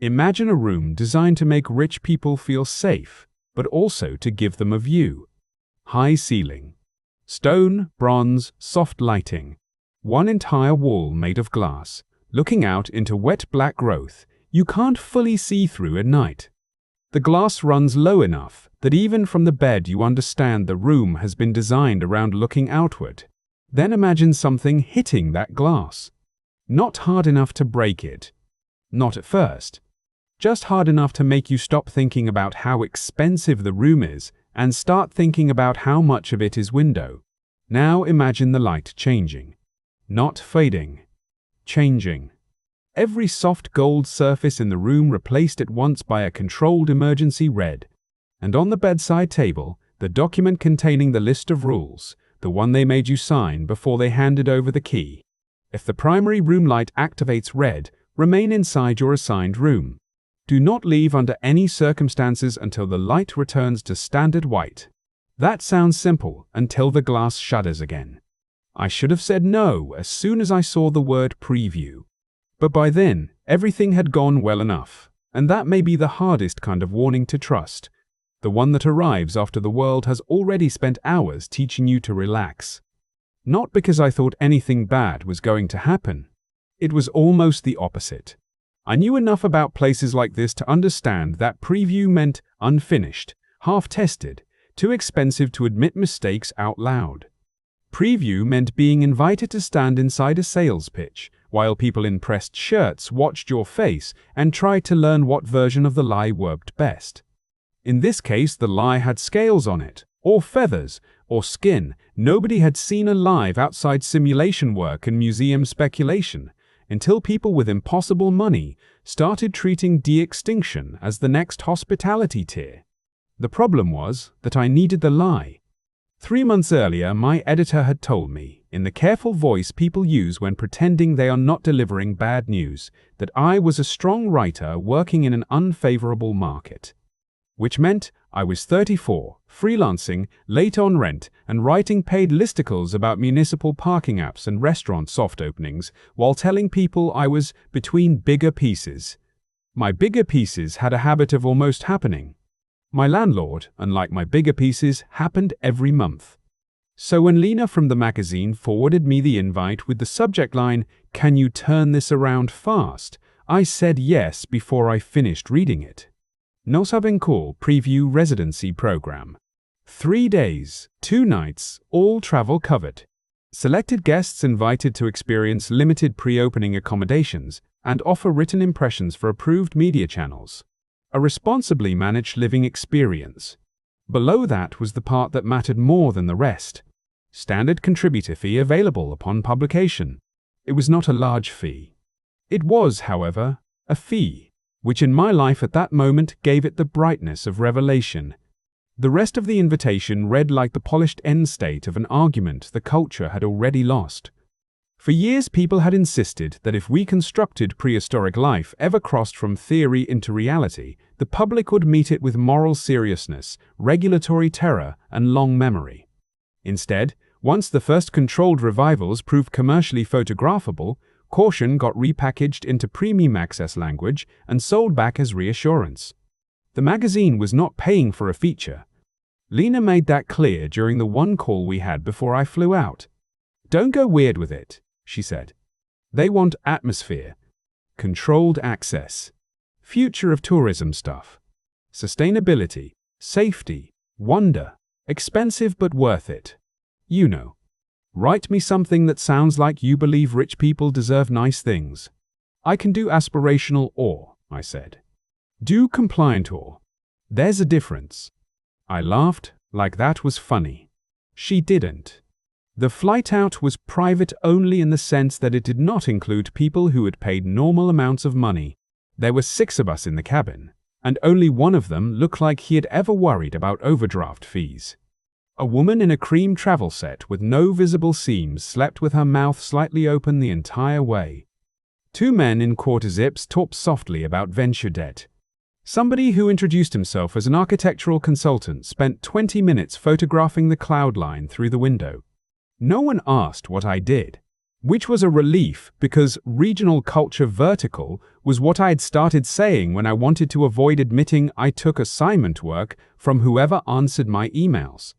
Imagine a room designed to make rich people feel safe, but also to give them a view. High ceiling. Stone, bronze, soft lighting. One entire wall made of glass, looking out into wet black growth you can't fully see through at night. The glass runs low enough that even from the bed you understand the room has been designed around looking outward. Then imagine something hitting that glass. Not hard enough to break it. Not at first. Just hard enough to make you stop thinking about how expensive the room is and start thinking about how much of it is window. Now imagine the light changing. Not fading. Changing. Every soft gold surface in the room replaced at once by a controlled emergency red. And on the bedside table, the document containing the list of rules, the one they made you sign before they handed over the key. If the primary room light activates red, remain inside your assigned room. Do not leave under any circumstances until the light returns to standard white. That sounds simple until the glass shudders again. I should have said no as soon as I saw the word preview. But by then, everything had gone well enough, and that may be the hardest kind of warning to trust, the one that arrives after the world has already spent hours teaching you to relax. Not because I thought anything bad was going to happen. It was almost the opposite. I knew enough about places like this to understand that preview meant unfinished, half-tested, too expensive to admit mistakes out loud. Preview meant being invited to stand inside a sales pitch, while people in pressed shirts watched your face and tried to learn what version of the lie worked best. In this case, the lie had scales on it, or feathers, or skin. Nobody had seen a live outside simulation work and museum speculation, until people with impossible money started treating de-extinction as the next hospitality tier. The problem was that I needed the lie. 3 months earlier, my editor had told me, in the careful voice people use when pretending they are not delivering bad news, that I was a strong writer working in an unfavorable market. Which meant I was 34, freelancing, late on rent, and writing paid listicles about municipal parking apps and restaurant soft openings, while telling people I was between bigger pieces. My bigger pieces had a habit of almost happening. My landlord, unlike my bigger pieces, happened every month. So when Lena from the magazine forwarded me the invite with the subject line, "Can you turn this around fast?" I said yes before I finished reading it. No saben cool preview residency program. 3 days, 2 nights, all travel covered. Selected guests invited to experience limited pre-opening accommodations and offer written impressions for approved media channels. A responsibly managed living experience. Below that was the part that mattered more than the rest. Standard contributor fee available upon publication. It was not a large fee. It was, however, a fee, which in my life at that moment gave it the brightness of revelation. The rest of the invitation read like the polished end state of an argument the culture had already lost. For years, people had insisted that if reconstructed prehistoric life ever crossed from theory into reality, the public would meet it with moral seriousness, regulatory terror, and long memory. Instead, once the first controlled revivals proved commercially photographable, caution got repackaged into premium access language and sold back as reassurance. The magazine was not paying for a feature. Lena made that clear during the one call we had before I flew out. "Don't go weird with it," she said. "They want atmosphere, controlled access, future of tourism stuff, sustainability, safety, wonder, expensive but worth it. You know. Write me something that sounds like you believe rich people deserve nice things." "I can do aspirational or," I said. "Do compliant or. There's a difference." I laughed like that was funny. She didn't. The flight out was private only in the sense that it did not include people who had paid normal amounts of money. There were 6 of us in the cabin, and only one of them looked like he had ever worried about overdraft fees. A woman in a cream travel set with no visible seams slept with her mouth slightly open the entire way. 2 men in quarter zips talked softly about venture debt. Somebody who introduced himself as an architectural consultant spent 20 minutes photographing the cloud line through the window. No one asked what I did. Which was a relief because regional culture vertical was what I had started saying when I wanted to avoid admitting I took assignment work from whoever answered my emails.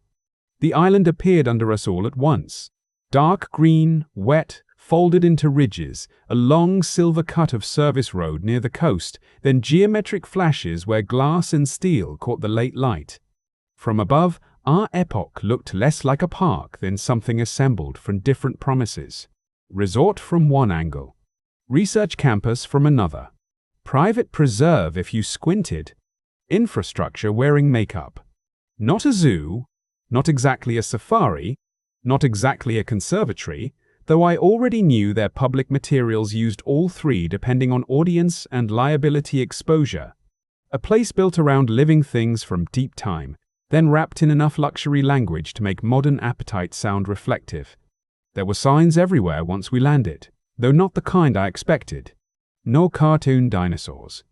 The island appeared under us all at once. Dark green, wet, folded into ridges, a long silver cut of service road near the coast, then geometric flashes where glass and steel caught the late light. From above, R Epoch looked less like a park than something assembled from different promises. Resort from one angle, research campus from another, private preserve if you squinted, infrastructure wearing makeup. Not a zoo, not exactly a safari, not exactly a conservatory, though I already knew their public materials used all three depending on audience and liability exposure. A place built around living things from deep time, then wrapped in enough luxury language to make modern appetite sound reflective. There were signs everywhere once we landed, though not the kind I expected. No cartoon dinosaurs.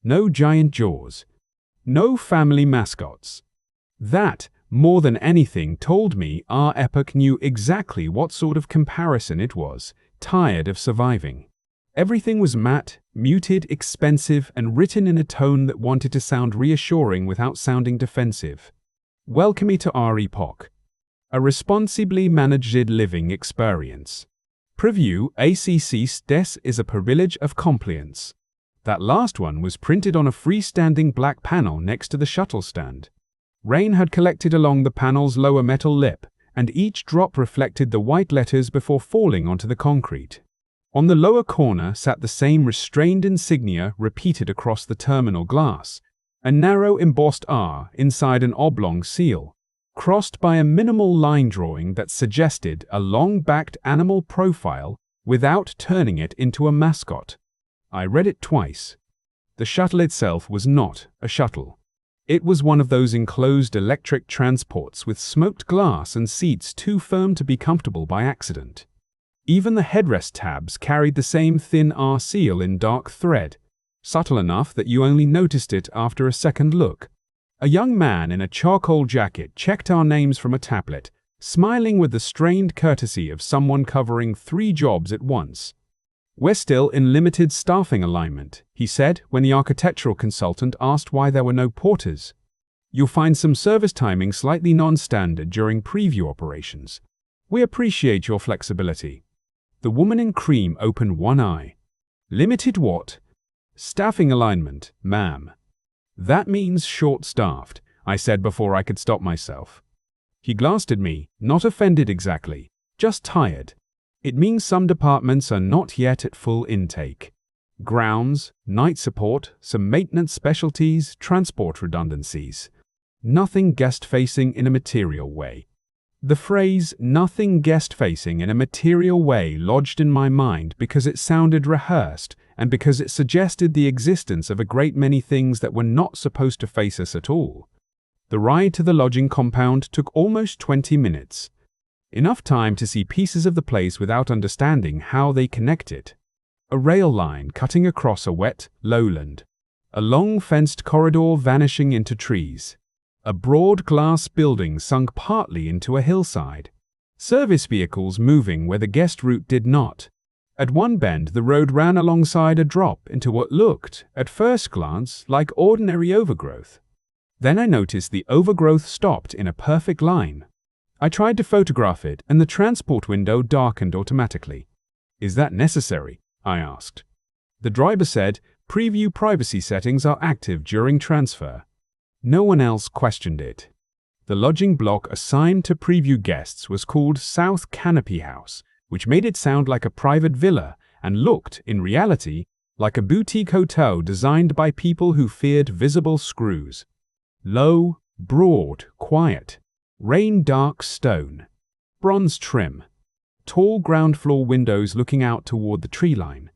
No giant jaws. No family mascots. That, more than anything, told me R Epoch knew exactly what sort of comparison it was, tired of surviving. Everything was matte, muted, expensive, and written in a tone that wanted to sound reassuring without sounding defensive. Welcome me to R Epoch. A responsibly managed living experience. Preview ACC des is a privilege of compliance. That last one was printed on a freestanding black panel next to the shuttle stand. Rain had collected along the panel's lower metal lip, and each drop reflected the white letters before falling onto the concrete. On the lower corner sat the same restrained insignia repeated across the terminal glass, a narrow embossed R inside an oblong seal, crossed by a minimal line drawing that suggested a long-backed animal profile without turning it into a mascot. I read it twice. The shuttle itself was not a shuttle. It was one of those enclosed electric transports with smoked glass and seats too firm to be comfortable by accident. Even the headrest tabs carried the same thin R seal in dark thread, subtle enough that you only noticed it after a second look. A young man in a charcoal jacket checked our names from a tablet, smiling with the strained courtesy of someone covering 3 jobs at once. "We're still in limited staffing alignment," he said when the architectural consultant asked why there were no porters. "You'll find some service timing slightly non-standard during preview operations. We appreciate your flexibility." The woman in cream opened one eye. "Limited what?" "Staffing alignment, ma'am." "That means short-staffed," I said before I could stop myself. He glanced at me, not offended exactly, just tired. "It means some departments are not yet at full intake. Grounds, night support, some maintenance specialties, transport redundancies. Nothing guest-facing in a material way." The phrase, "nothing guest-facing in a material way," lodged in my mind because it sounded rehearsed and because it suggested the existence of a great many things that were not supposed to face us at all. The ride to the lodging compound took almost 20 minutes. Enough time to see pieces of the place without understanding how they connected. A rail line cutting across a wet lowland. A long fenced corridor vanishing into trees. A broad glass building sunk partly into a hillside. Service vehicles moving where the guest route did not. At one bend, the road ran alongside a drop into what looked, at first glance, like ordinary overgrowth. Then I noticed the overgrowth stopped in a perfect line. I tried to photograph it, and the transport window darkened automatically. "Is that necessary?" I asked. The driver said, "Preview privacy settings are active during transfer." No one else questioned it. The lodging block assigned to preview guests was called South Canopy House, which made it sound like a private villa and looked, in reality, like a boutique hotel designed by people who feared visible screws. Low, broad, quiet. Rain-dark stone. Bronze trim. Tall ground-floor windows looking out toward the tree line.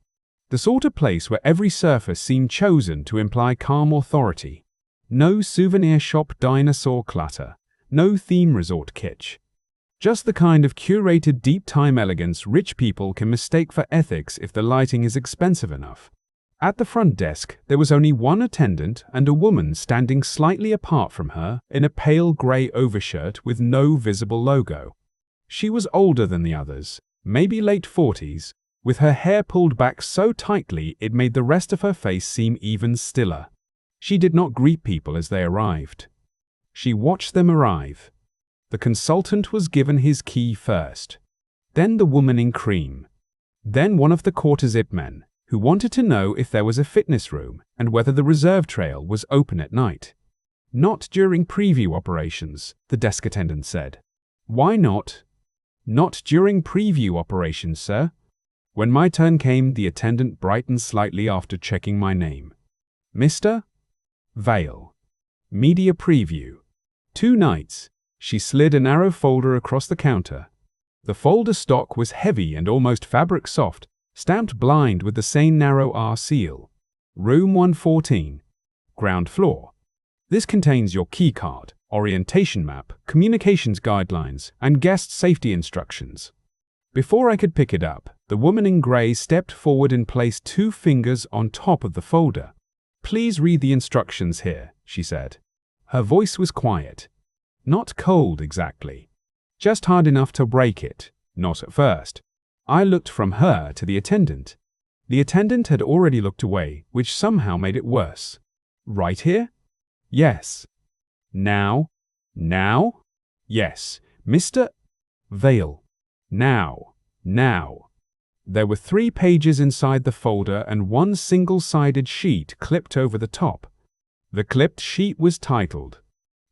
The sort of place where every surface seemed chosen to imply calm authority. No souvenir shop dinosaur clutter. No theme resort kitsch. Just the kind of curated deep-time elegance rich people can mistake for ethics if the lighting is expensive enough. At the front desk, there was only one attendant and a woman standing slightly apart from her in a pale grey overshirt with no visible logo. She was older than the others, maybe late 40s, with her hair pulled back so tightly it made the rest of her face seem even stiller. She did not greet people as they arrived. She watched them arrive. The consultant was given his key first, then the woman in cream, then one of the quarter-zip men, who wanted to know if there was a fitness room and whether the reserve trail was open at night. Not during preview operations, the desk attendant said. Why not? Not during preview operations, sir. When my turn came, the attendant brightened slightly after checking my name. Mr. Vale. Media preview. 2 nights. She slid a narrow folder across the counter. The folder stock was heavy and almost fabric soft, stamped blind with the same narrow R seal. Room 114. Ground floor. This contains your key card, orientation map, communications guidelines, and guest safety instructions. Before I could pick it up, the woman in grey stepped forward and placed 2 fingers on top of the folder. Please read the instructions here, she said. Her voice was quiet. Not cold exactly. Just hard enough to break it, not at first. I looked from her to the attendant. The attendant had already looked away, which somehow made it worse. Right here? Yes. Now? Now? Yes. Mr. Vale. Now. There were 3 pages inside the folder and 1 single-sided sheet clipped over the top. The clipped sheet was titled,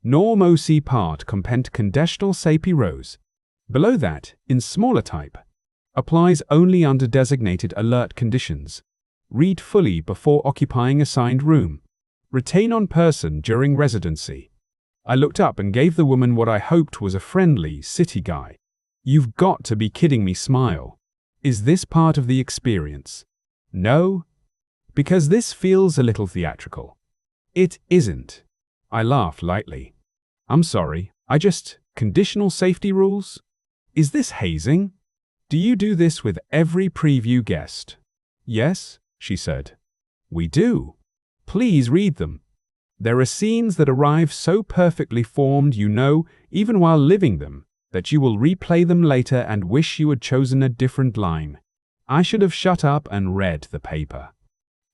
Norm OC Part Compent Conditional Sapi Rose. Below that, in smaller type, applies only under designated alert conditions. Read fully before occupying assigned room. Retain on person during residency. I looked up and gave the woman what I hoped was a friendly city guy. You've got to be kidding me smile. Is this part of the experience? No? Because this feels a little theatrical. It isn't. I laughed lightly. I'm sorry, conditional safety rules? Is this hazing? Do you do this with every preview guest? Yes, she said. We do. Please read them. There are scenes that arrive so perfectly formed you know, even while living them, that you will replay them later and wish you had chosen a different line. I should have shut up and read the paper.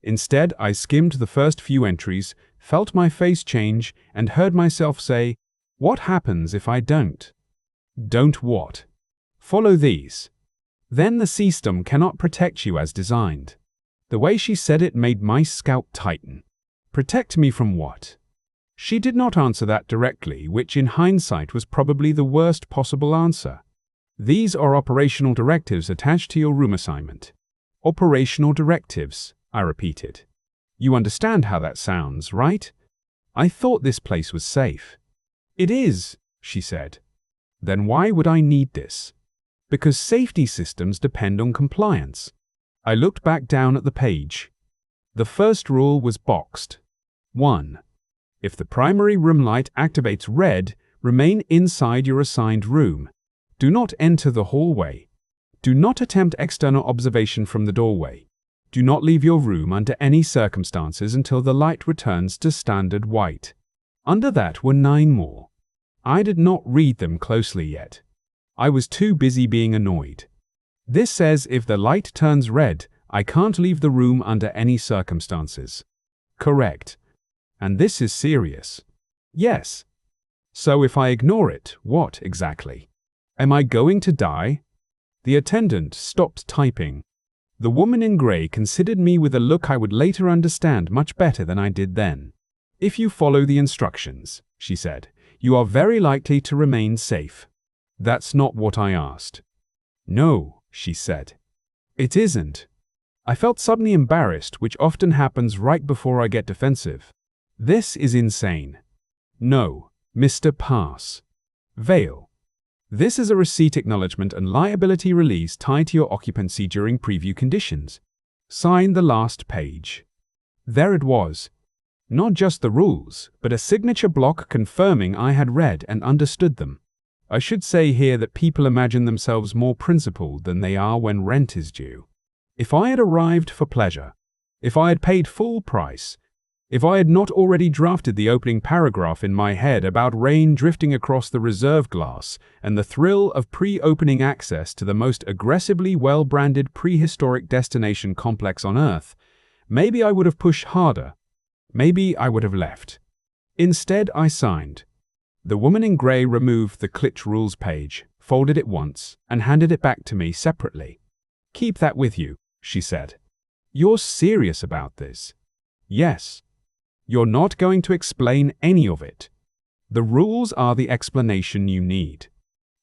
Instead, I skimmed the first few entries, felt my face change, and heard myself say, what happens if I don't? Don't what? Follow these. Then the system cannot protect you as designed. The way she said it made my scalp tighten. Protect me from what? She did not answer that directly, which in hindsight was probably the worst possible answer. These are operational directives attached to your room assignment. Operational directives, I repeated. You understand how that sounds, right? I thought this place was safe. It is, she said. Then why would I need this? Because safety systems depend on compliance. I looked back down at the page. The first rule was boxed. 1. If the primary room light activates red, remain inside your assigned room. Do not enter the hallway. Do not attempt external observation from the doorway. Do not leave your room under any circumstances until the light returns to standard white. Under that were 9 more. I did not read them closely yet. I was too busy being annoyed. This says if the light turns red, I can't leave the room under any circumstances. Correct. And this is serious. Yes. So if I ignore it, what exactly? Am I going to die? The attendant stopped typing. The woman in grey considered me with a look I would later understand much better than I did then. If you follow the instructions, she said, you are very likely to remain safe. That's not what I asked. No, she said. It isn't. I felt suddenly embarrassed, which often happens right before I get defensive. This is insane. No, Mr. Pass. Vale. This is a receipt acknowledgement and liability release tied to your occupancy during preview conditions. Sign the last page. There it was. Not just the rules, but a signature block confirming I had read and understood them. I should say here that people imagine themselves more principled than they are when rent is due. If I had arrived for pleasure, if I had paid full price, If I had not already drafted the opening paragraph in my head about rain drifting across the reserve glass and the thrill of pre-opening access to the most aggressively well-branded prehistoric destination complex on Earth, maybe I would have pushed harder. Maybe I would have left. Instead, I signed. The woman in grey removed the Glitch Rules page, folded it once, and handed it back to me separately. "Keep that with you," she said. "You're serious about this?" "Yes. You're not going to explain any of it. The rules are the explanation you need."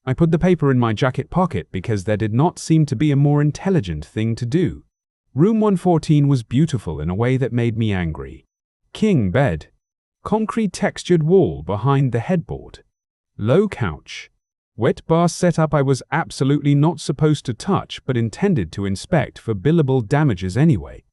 I put the paper in my jacket pocket because there did not seem to be a more intelligent thing to do. Room 114 was beautiful in a way that made me angry. King bed. Concrete textured wall behind the headboard. Low couch. Wet bar setup I was absolutely not supposed to touch but intended to inspect for billable damages anyway.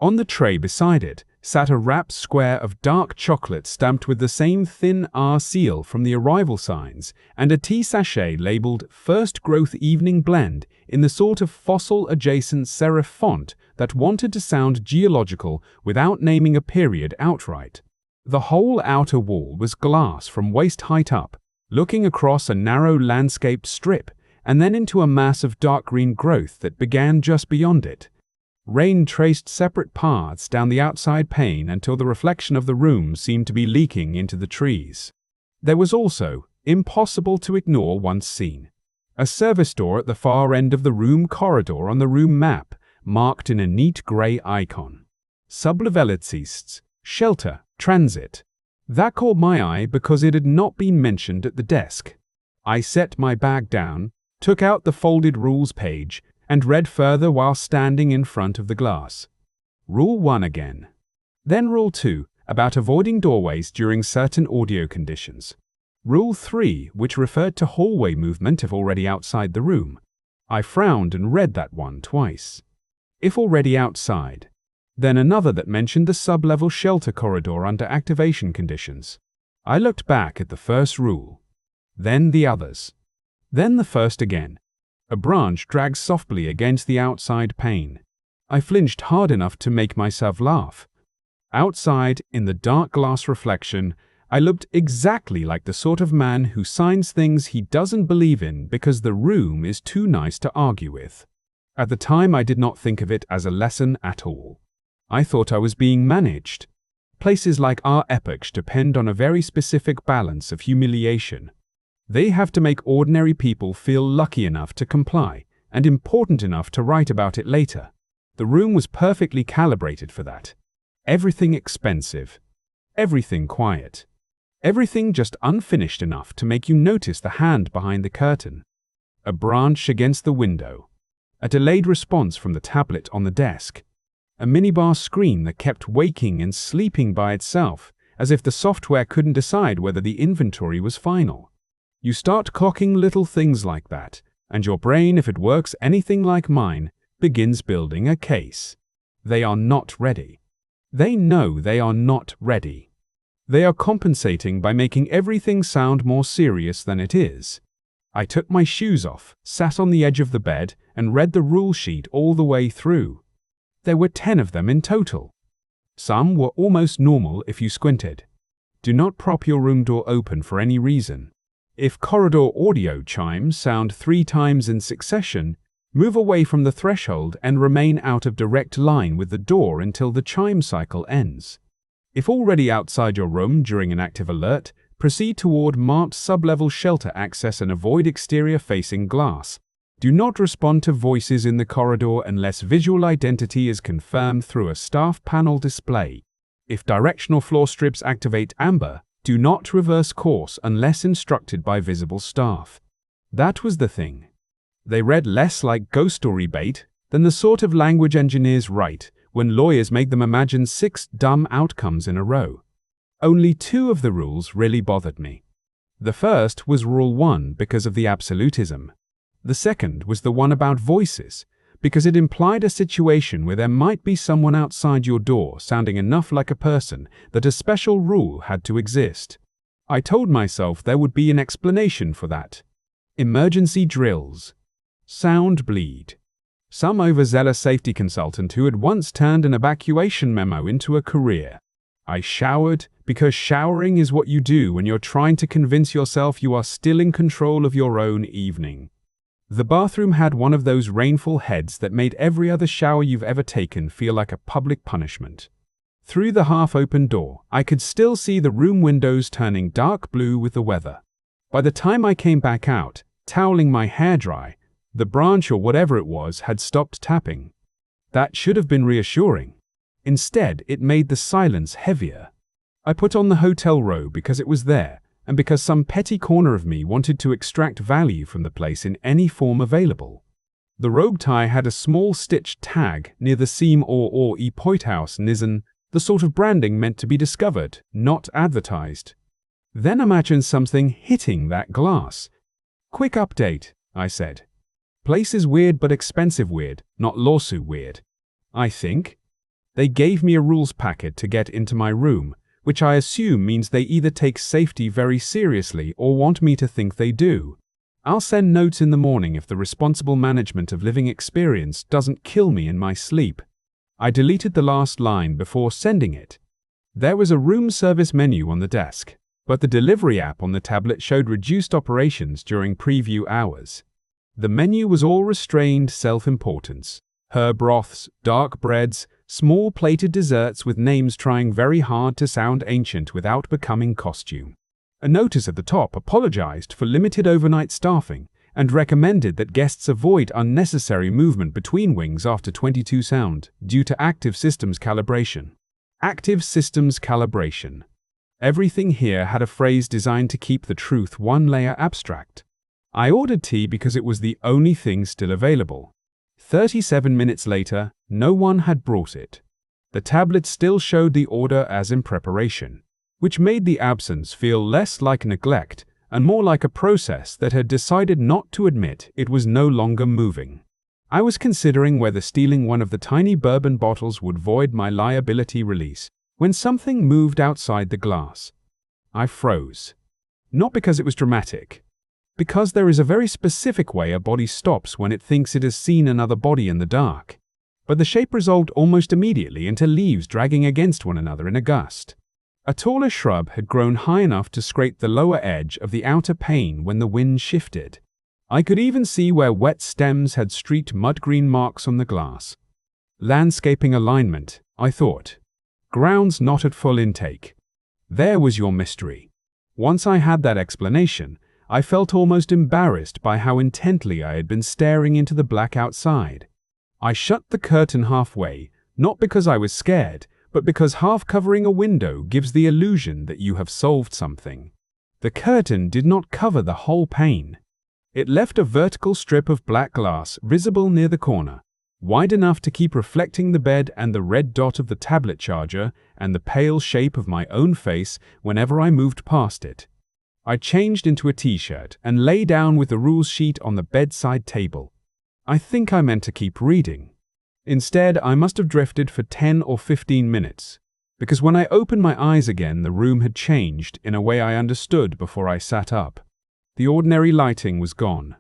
On the tray beside it sat a wrapped square of dark chocolate stamped with the same thin R seal from the arrival signs and a tea sachet labeled First Growth Evening Blend in the sort of fossil-adjacent serif font that wanted to sound geological without naming a period outright. The whole outer wall was glass from waist height up, looking across a narrow landscaped strip and then into a mass of dark green growth that began just beyond it. Rain traced separate paths down the outside pane until the reflection of the room seemed to be leaking into the trees. There was also, impossible to ignore once seen, a service door at the far end of the room corridor on the room map, marked in a neat grey icon. Sublevelicists, shelter, transit. That caught my eye because it had not been mentioned at the desk. I set my bag down, took out the folded rules page, and read further while standing in front of the glass. Rule 1 again. Then Rule 2, about avoiding doorways during certain audio conditions. Rule 3, which referred to hallway movement if already outside the room. I frowned and read that one twice. If already outside. Then another that mentioned the sub-level shelter corridor under activation conditions. I looked back at the first rule. Then the others. Then the first again. A branch dragged softly against the outside pane. I flinched hard enough to make myself laugh. Outside, in the dark glass reflection, I looked exactly like the sort of man who signs things he doesn't believe in because the room is too nice to argue with. At the time, I did not think of it as a lesson at all. I thought I was being managed. Places like R Epoch depend on a very specific balance of humiliation. They have to make ordinary people feel lucky enough to comply and important enough to write about it later. The room was perfectly calibrated for that. Everything expensive. Everything quiet. Everything just unfinished enough to make you notice the hand behind the curtain. A branch against the window. A delayed response from the tablet on the desk. A minibar screen that kept waking and sleeping by itself, as if the software couldn't decide whether the inventory was final. You start clocking little things like that, and your brain, if it works anything like mine, begins building a case. They are not ready. They know they are not ready. They are compensating by making everything sound more serious than it is. I took my shoes off, sat on the edge of the bed, and read the rule sheet all the way through. There were 10 of them in total. Some were almost normal if you squinted. Do not prop your room door open for any reason. If corridor audio chimes sound 3 times in succession, move away from the threshold and remain out of direct line with the door until the chime cycle ends. If already outside your room during an active alert, proceed toward marked sub-level shelter access and avoid exterior-facing glass. Do not respond to voices in the corridor unless visual identity is confirmed through a staff panel display. If directional floor strips activate amber, do not reverse course unless instructed by visible staff. That was the thing. They read less like ghost story bait than the sort of language engineers write when lawyers make them imagine 6 dumb outcomes in a row. Only 2 of the rules really bothered me. The first was Rule 1 because of the absolutism. The second was the one about voices, because it implied a situation where there might be someone outside your door sounding enough like a person that a special rule had to exist. I told myself there would be an explanation for that. Emergency drills. Sound bleed. Some overzealous safety consultant who had once turned an evacuation memo into a career. I showered, because showering is what you do when you're trying to convince yourself you are still in control of your own evening. The bathroom had one of those rainfall heads that made every other shower you've ever taken feel like a public punishment. Through the half-open door, I could still see the room windows turning dark blue with the weather. By the time I came back out, toweling my hair dry, the branch or whatever it was had stopped tapping. That should have been reassuring. Instead, it made the silence heavier. I put on the hotel robe because it was there, and because some petty corner of me wanted to extract value from the place in any form available. The robe tie had a small stitched tag near the seam or Epoch house nissen, the sort of branding meant to be discovered, not advertised. Then imagine something hitting that glass. Quick update, I said. Place is weird but expensive weird, not lawsuit weird. I think. They gave me a rules packet to get into my room, which I assume means they either take safety very seriously or want me to think they do. I'll send notes in the morning if the responsible management of living experience doesn't kill me in my sleep. I deleted the last line before sending it. There was a room service menu on the desk, but the delivery app on the tablet showed reduced operations during preview hours. The menu was all restrained self-importance. Herb broths, dark breads, small plated desserts with names trying very hard to sound ancient without becoming costume. A notice at the top apologized for limited overnight staffing and recommended that guests avoid unnecessary movement between wings after 22 sound due to active systems calibration. Active systems calibration. Everything here had a phrase designed to keep the truth one layer abstract. I ordered tea because it was the only thing still available. 37 minutes later, no one had brought it. The tablet still showed the order as in preparation, which made the absence feel less like neglect and more like a process that had decided not to admit it was no longer moving. I was considering whether stealing one of the tiny bourbon bottles would void my liability release when something moved outside the glass. I froze. Not because it was dramatic. Because there is a very specific way a body stops when it thinks it has seen another body in the dark. But the shape resolved almost immediately into leaves dragging against one another in a gust. A taller shrub had grown high enough to scrape the lower edge of the outer pane when the wind shifted. I could even see where wet stems had streaked mud-green marks on the glass. Landscaping alignment, I thought. Grounds not at full intake. There was your mystery. Once I had that explanation, I felt almost embarrassed by how intently I had been staring into the black outside. I shut the curtain halfway, not because I was scared, but because half covering a window gives the illusion that you have solved something. The curtain did not cover the whole pane. It left a vertical strip of black glass visible near the corner, wide enough to keep reflecting the bed and the red dot of the tablet charger and the pale shape of my own face whenever I moved past it. I changed into a t-shirt and lay down with the rules sheet on the bedside table. I think I meant to keep reading. Instead, I must have drifted for 10 or 15 minutes, because when I opened my eyes again, the room had changed in a way I understood before I sat up. The ordinary lighting was gone.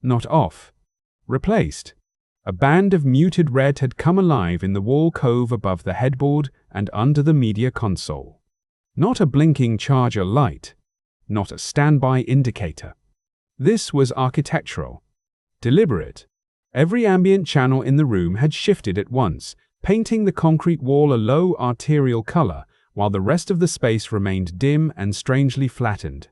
Not off. Replaced. A band of muted red had come alive in the wall cove above the headboard and under the media console. Not a blinking charger light. Not a standby indicator. This was architectural. Deliberate. Every ambient channel in the room had shifted at once, painting the concrete wall a low arterial color, while the rest of the space remained dim and strangely flattened.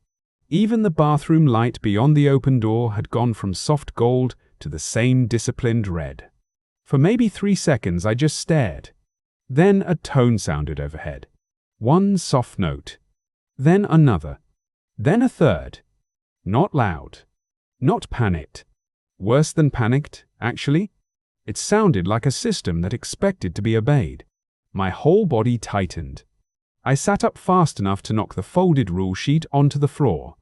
Even the bathroom light beyond the open door had gone from soft gold to the same disciplined red. For maybe 3 seconds I just stared. Then a tone sounded overhead. One soft note. Then another. Then a third. Not loud. Not panicked. Worse than panicked, actually. It sounded like a system that expected to be obeyed. My whole body tightened. I sat up fast enough to knock the folded rule sheet onto the floor.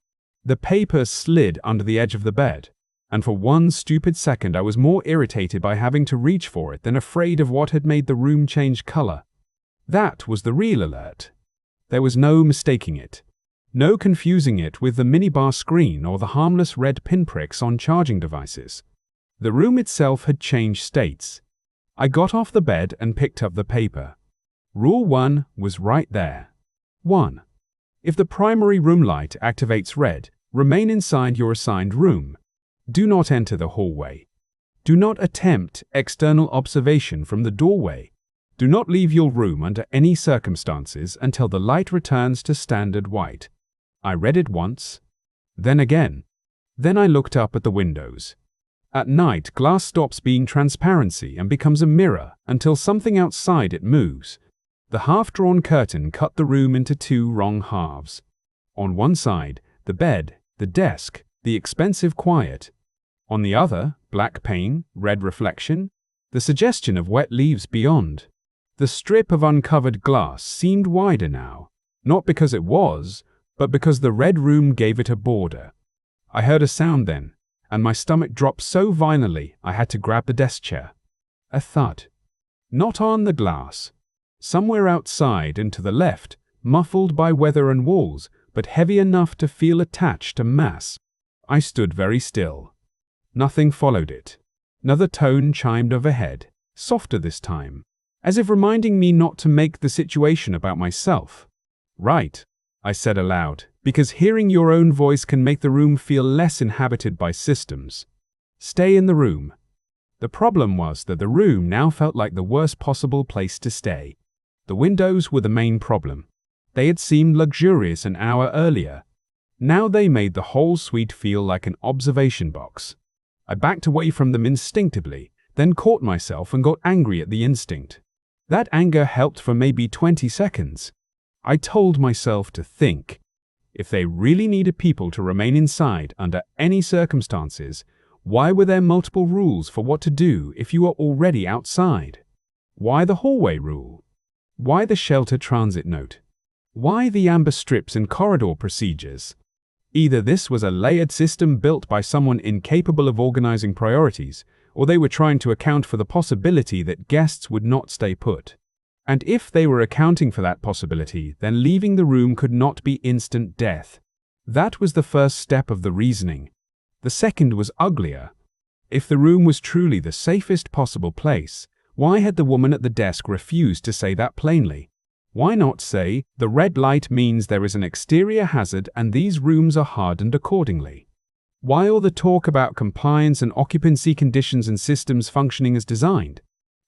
The paper slid under the edge of the bed, and for one stupid second I was more irritated by having to reach for it than afraid of what had made the room change color. That was the real alert. There was no mistaking it. No confusing it with the minibar screen or the harmless red pinpricks on charging devices. The room itself had changed states. I got off the bed and picked up the paper. Rule 1 was right there. 1. If the primary room light activates red, remain inside your assigned room. Do not enter the hallway. Do not attempt external observation from the doorway. Do not leave your room under any circumstances until the light returns to standard white. I read it once, then again. Then I looked up at the windows. At night, glass stops being transparency and becomes a mirror until something outside it moves. The half-drawn curtain cut the room into two wrong halves. On one side, the bed, the desk, the expensive quiet. On the other, black pane, red reflection, the suggestion of wet leaves beyond. The strip of uncovered glass seemed wider now, not because it was, but because the red room gave it a border. I heard a sound then, and my stomach dropped so violently I had to grab the desk chair. A thud. Not on the glass. Somewhere outside and to the left, muffled by weather and walls, but heavy enough to feel attached to mass. I stood very still. Nothing followed it. Another tone chimed overhead, softer this time, as if reminding me not to make the situation about myself. Right, I said aloud, because hearing your own voice can make the room feel less inhabited by systems. Stay in the room. The problem was that the room now felt like the worst possible place to stay. The windows were the main problem. They had seemed luxurious an hour earlier. Now they made the whole suite feel like an observation box. I backed away from them instinctively, then caught myself and got angry at the instinct. That anger helped for maybe 20 seconds. I told myself to think. If they really needed people to remain inside under any circumstances, why were there multiple rules for what to do if you are already outside? Why the hallway rule? Why the shelter transit note? Why the amber strips and corridor procedures? Either this was a layered system built by someone incapable of organizing priorities, or they were trying to account for the possibility that guests would not stay put. And if they were accounting for that possibility, then leaving the room could not be instant death. That was the first step of the reasoning. The second was uglier. If the room was truly the safest possible place, why had the woman at the desk refused to say that plainly? Why not say, the red light means there is an exterior hazard and these rooms are hardened accordingly? Why all the talk about compliance and occupancy conditions and systems functioning as designed?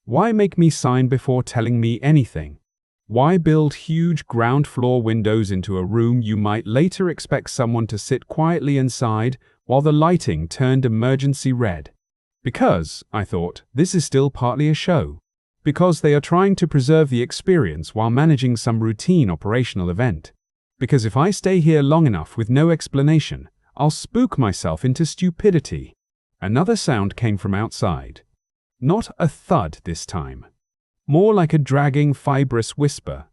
Why make me sign before telling me anything? Why build huge ground floor windows into a room you might later expect someone to sit quietly inside while the lighting turned emergency red? Because, I thought, this is still partly a show. Because they are trying to preserve the experience while managing some routine operational event. Because if I stay here long enough with no explanation, I'll spook myself into stupidity. Another sound came from outside. Not a thud this time. More like a dragging, fibrous whisper.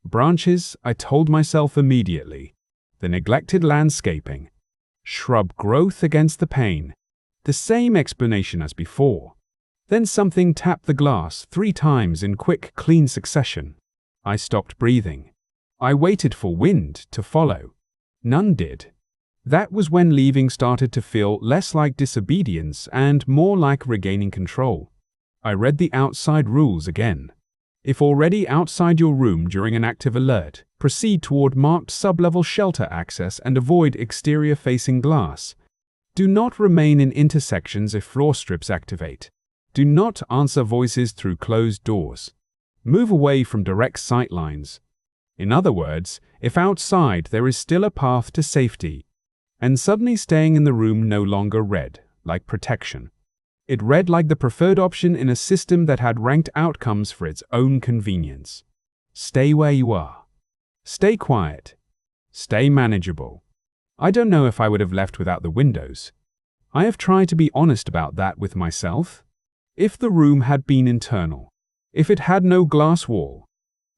Branches, I told myself immediately. The neglected landscaping. Shrub growth against the pane. The same explanation as before. Then something tapped the glass 3 times in quick, clean succession. I stopped breathing. I waited for wind to follow. None did. That was when leaving started to feel less like disobedience and more like regaining control. I read the outside rules again. If already outside your room during an active alert, proceed toward marked sub-level shelter access and avoid exterior-facing glass. Do not remain in intersections if floor strips activate. Do not answer voices through closed doors. Move away from direct sight lines. In other words, if outside there is still a path to safety, and suddenly staying in the room no longer read like protection. It read like the preferred option in a system that had ranked outcomes for its own convenience. Stay where you are. Stay quiet. Stay manageable. I don't know if I would have left without the windows. I have tried to be honest about that with myself. If the room had been internal, if it had no glass wall,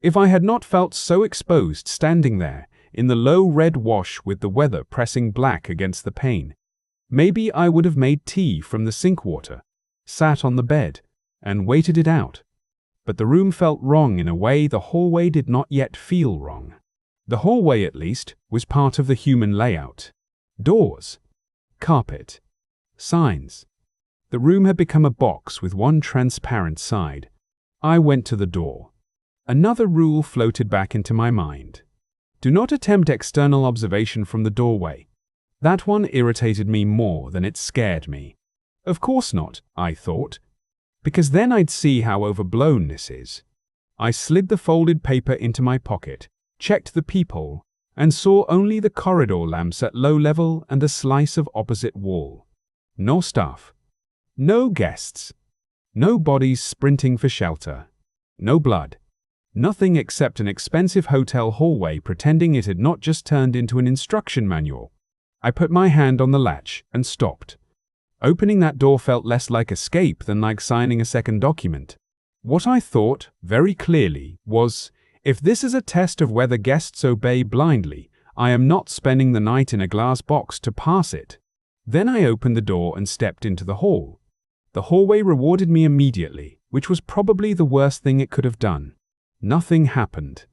if I had not felt so exposed standing there in the low red wash with the weather pressing black against the pane, maybe I would have made tea from the sink water, sat on the bed, and waited it out. But the room felt wrong in a way the hallway did not yet feel wrong. The hallway, at least, was part of the human layout. Doors, carpet, signs. The room had become a box with one transparent side. I went to the door. Another rule floated back into my mind. Do not attempt external observation from the doorway. That one irritated me more than it scared me. Of course not, I thought, because then I'd see how overblown this is. I slid the folded paper into my pocket, checked the peephole, and saw only the corridor lamps at low level and a slice of opposite wall. No staff. No guests. No bodies sprinting for shelter. No blood. Nothing except an expensive hotel hallway pretending it had not just turned into an instruction manual. I put my hand on the latch and stopped. Opening that door felt less like escape than like signing a second document. What I thought, very clearly, was, if this is a test of whether guests obey blindly, I am not spending the night in a glass box to pass it. Then I opened the door and stepped into the hall. The hallway rewarded me immediately, which was probably the worst thing it could have done. Nothing happened.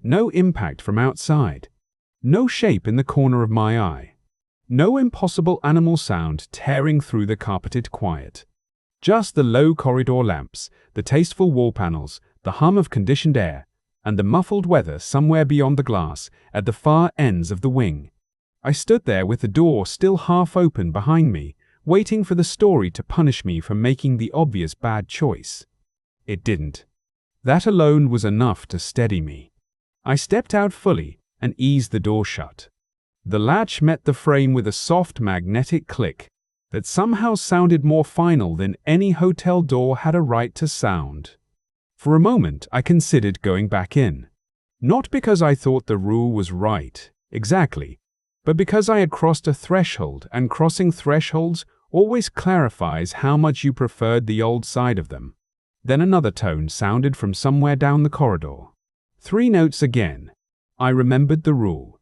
No impact from outside. No shape in the corner of my eye. No impossible animal sound tearing through the carpeted quiet. Just the low corridor lamps, the tasteful wall panels, the hum of conditioned air, and the muffled weather somewhere beyond the glass at the far ends of the wing. I stood there with the door still half open behind me, waiting for the story to punish me for making the obvious bad choice. It didn't. That alone was enough to steady me. I stepped out fully and eased the door shut. The latch met the frame with a soft magnetic click that somehow sounded more final than any hotel door had a right to sound. For a moment, I considered going back in. Not because I thought the rule was right, exactly, but because I had crossed a threshold, and crossing thresholds always clarifies how much you preferred the old side of them. Then another tone sounded from somewhere down the corridor. 3 notes again. I remembered the rule.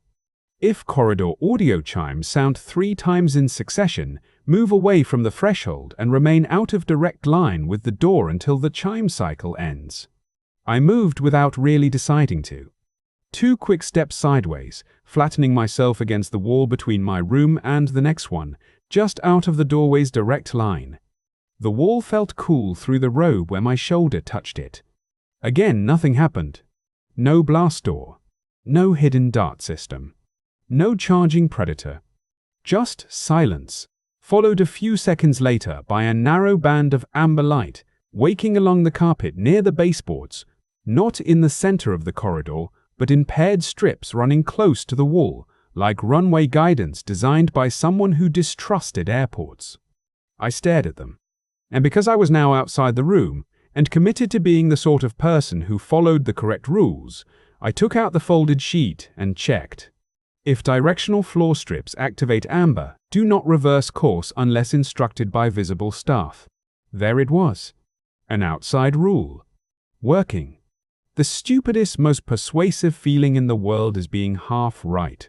If corridor audio chimes sound 3 times in succession, move away from the threshold and remain out of direct line with the door until the chime cycle ends. I moved without really deciding to. 2 quick steps sideways, flattening myself against the wall between my room and the next one, just out of the doorway's direct line. The wall felt cool through the robe where my shoulder touched it. Again, nothing happened. No blast door. No hidden dart system. No charging predator. Just silence, followed a few seconds later by a narrow band of amber light, waking along the carpet near the baseboards, not in the center of the corridor, but in paired strips running close to the wall, like runway guidance designed by someone who distrusted airports. I stared at them. And because I was now outside the room, and committed to being the sort of person who followed the correct rules, I took out the folded sheet and checked. If directional floor strips activate amber, do not reverse course unless instructed by visible staff. There it was. An outside rule. Working. The stupidest, most persuasive feeling in the world is being half right.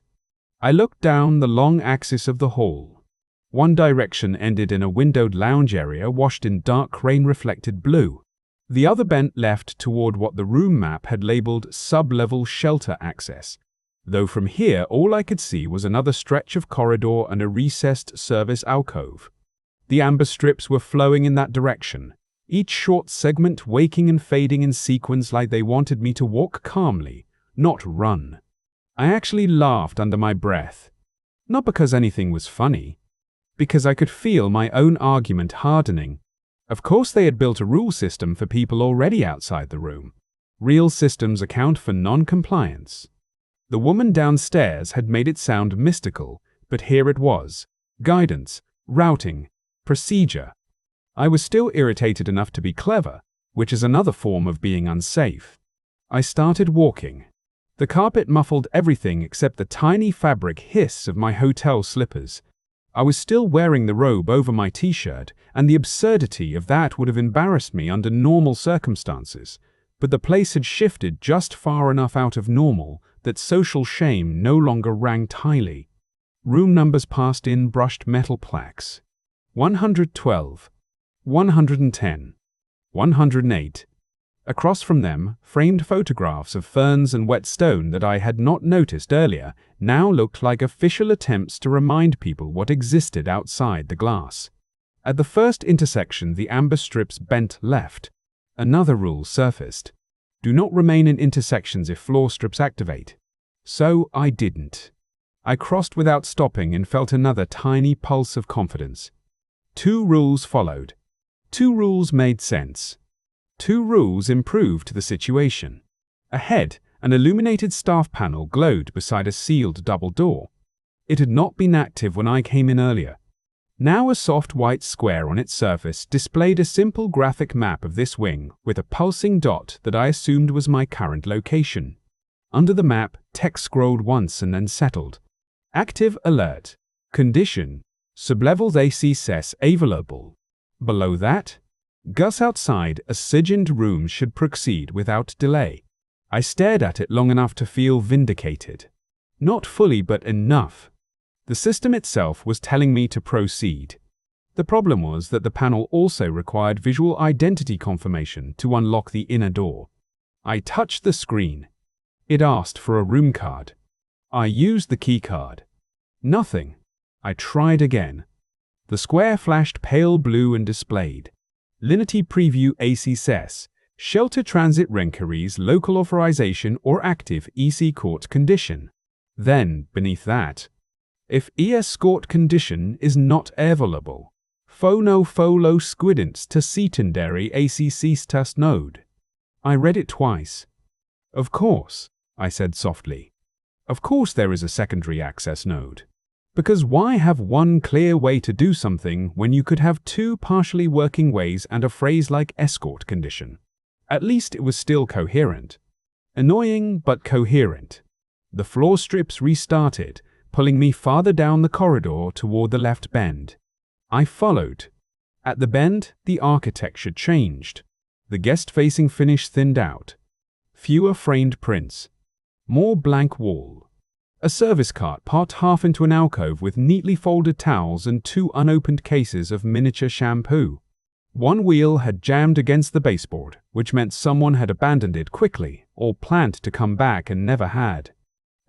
I looked down the long axis of the hall. One direction ended in a windowed lounge area washed in dark rain-reflected blue. The other bent left toward what the room map had labeled sub-level shelter access, though from here all I could see was another stretch of corridor and a recessed service alcove. The amber strips were flowing in that direction, each short segment waking and fading in sequence like they wanted me to walk calmly, not run. I actually laughed under my breath. Not because anything was funny, because I could feel my own argument hardening. Of course they had built a rule system for people already outside the room. Real systems account for non-compliance. The woman downstairs had made it sound mystical, but here it was. Guidance, routing, procedure. I was still irritated enough to be clever, which is another form of being unsafe. I started walking. The carpet muffled everything except the tiny fabric hiss of my hotel slippers. I was still wearing the robe over my t-shirt, and the absurdity of that would have embarrassed me under normal circumstances, but the place had shifted just far enough out of normal that social shame no longer ranked highly. Room numbers passed in brushed metal plaques. 112, 110, 108. Across from them, framed photographs of ferns and wet stone that I had not noticed earlier now looked like official attempts to remind people what existed outside the glass. At the first intersection, the amber strips bent left. Another rule surfaced. Do not remain in intersections if floor strips activate. So I didn't. I crossed without stopping and felt another tiny pulse of confidence. 2 rules followed. 2 rules made sense. 2 rules improved the situation. Ahead, an illuminated staff panel glowed beside a sealed double door. It had not been active when I came in earlier. Now a soft white square on its surface displayed a simple graphic map of this wing with a pulsing dot that I assumed was my current location. Under the map, text scrolled once and then settled. Active alert. Condition. Sublevels AC ses available. Below that, Gus outside a Signed room should proceed without delay. I stared at it long enough to feel vindicated. Not fully, but enough. The system itself was telling me to proceed. The problem was that the panel also required visual identity confirmation to unlock the inner door. I touched the screen. It asked for a room card. I used the key card. Nothing. I tried again. The square flashed pale blue and displayed Linity Preview AC SES, Shelter Transit Renqueries Local Authorization or Active EC Court Condition. Then, beneath that, if ES Court Condition is not available, Phono Folo Squidents to Secondary ACC Stas Node. I read it twice. Of course, I said softly. Of course there is a secondary access node. Because why have one clear way to do something when you could have 2 partially working ways and a phrase like escort condition? At least it was still coherent. Annoying, but coherent. The floor strips restarted, pulling me farther down the corridor toward the left bend. I followed. At the bend, the architecture changed. The guest-facing finish thinned out. Fewer framed prints. More blank wall. A service cart parked half into an alcove with neatly folded towels and 2 unopened cases of miniature shampoo. One wheel had jammed against the baseboard, which meant someone had abandoned it quickly or planned to come back and never had.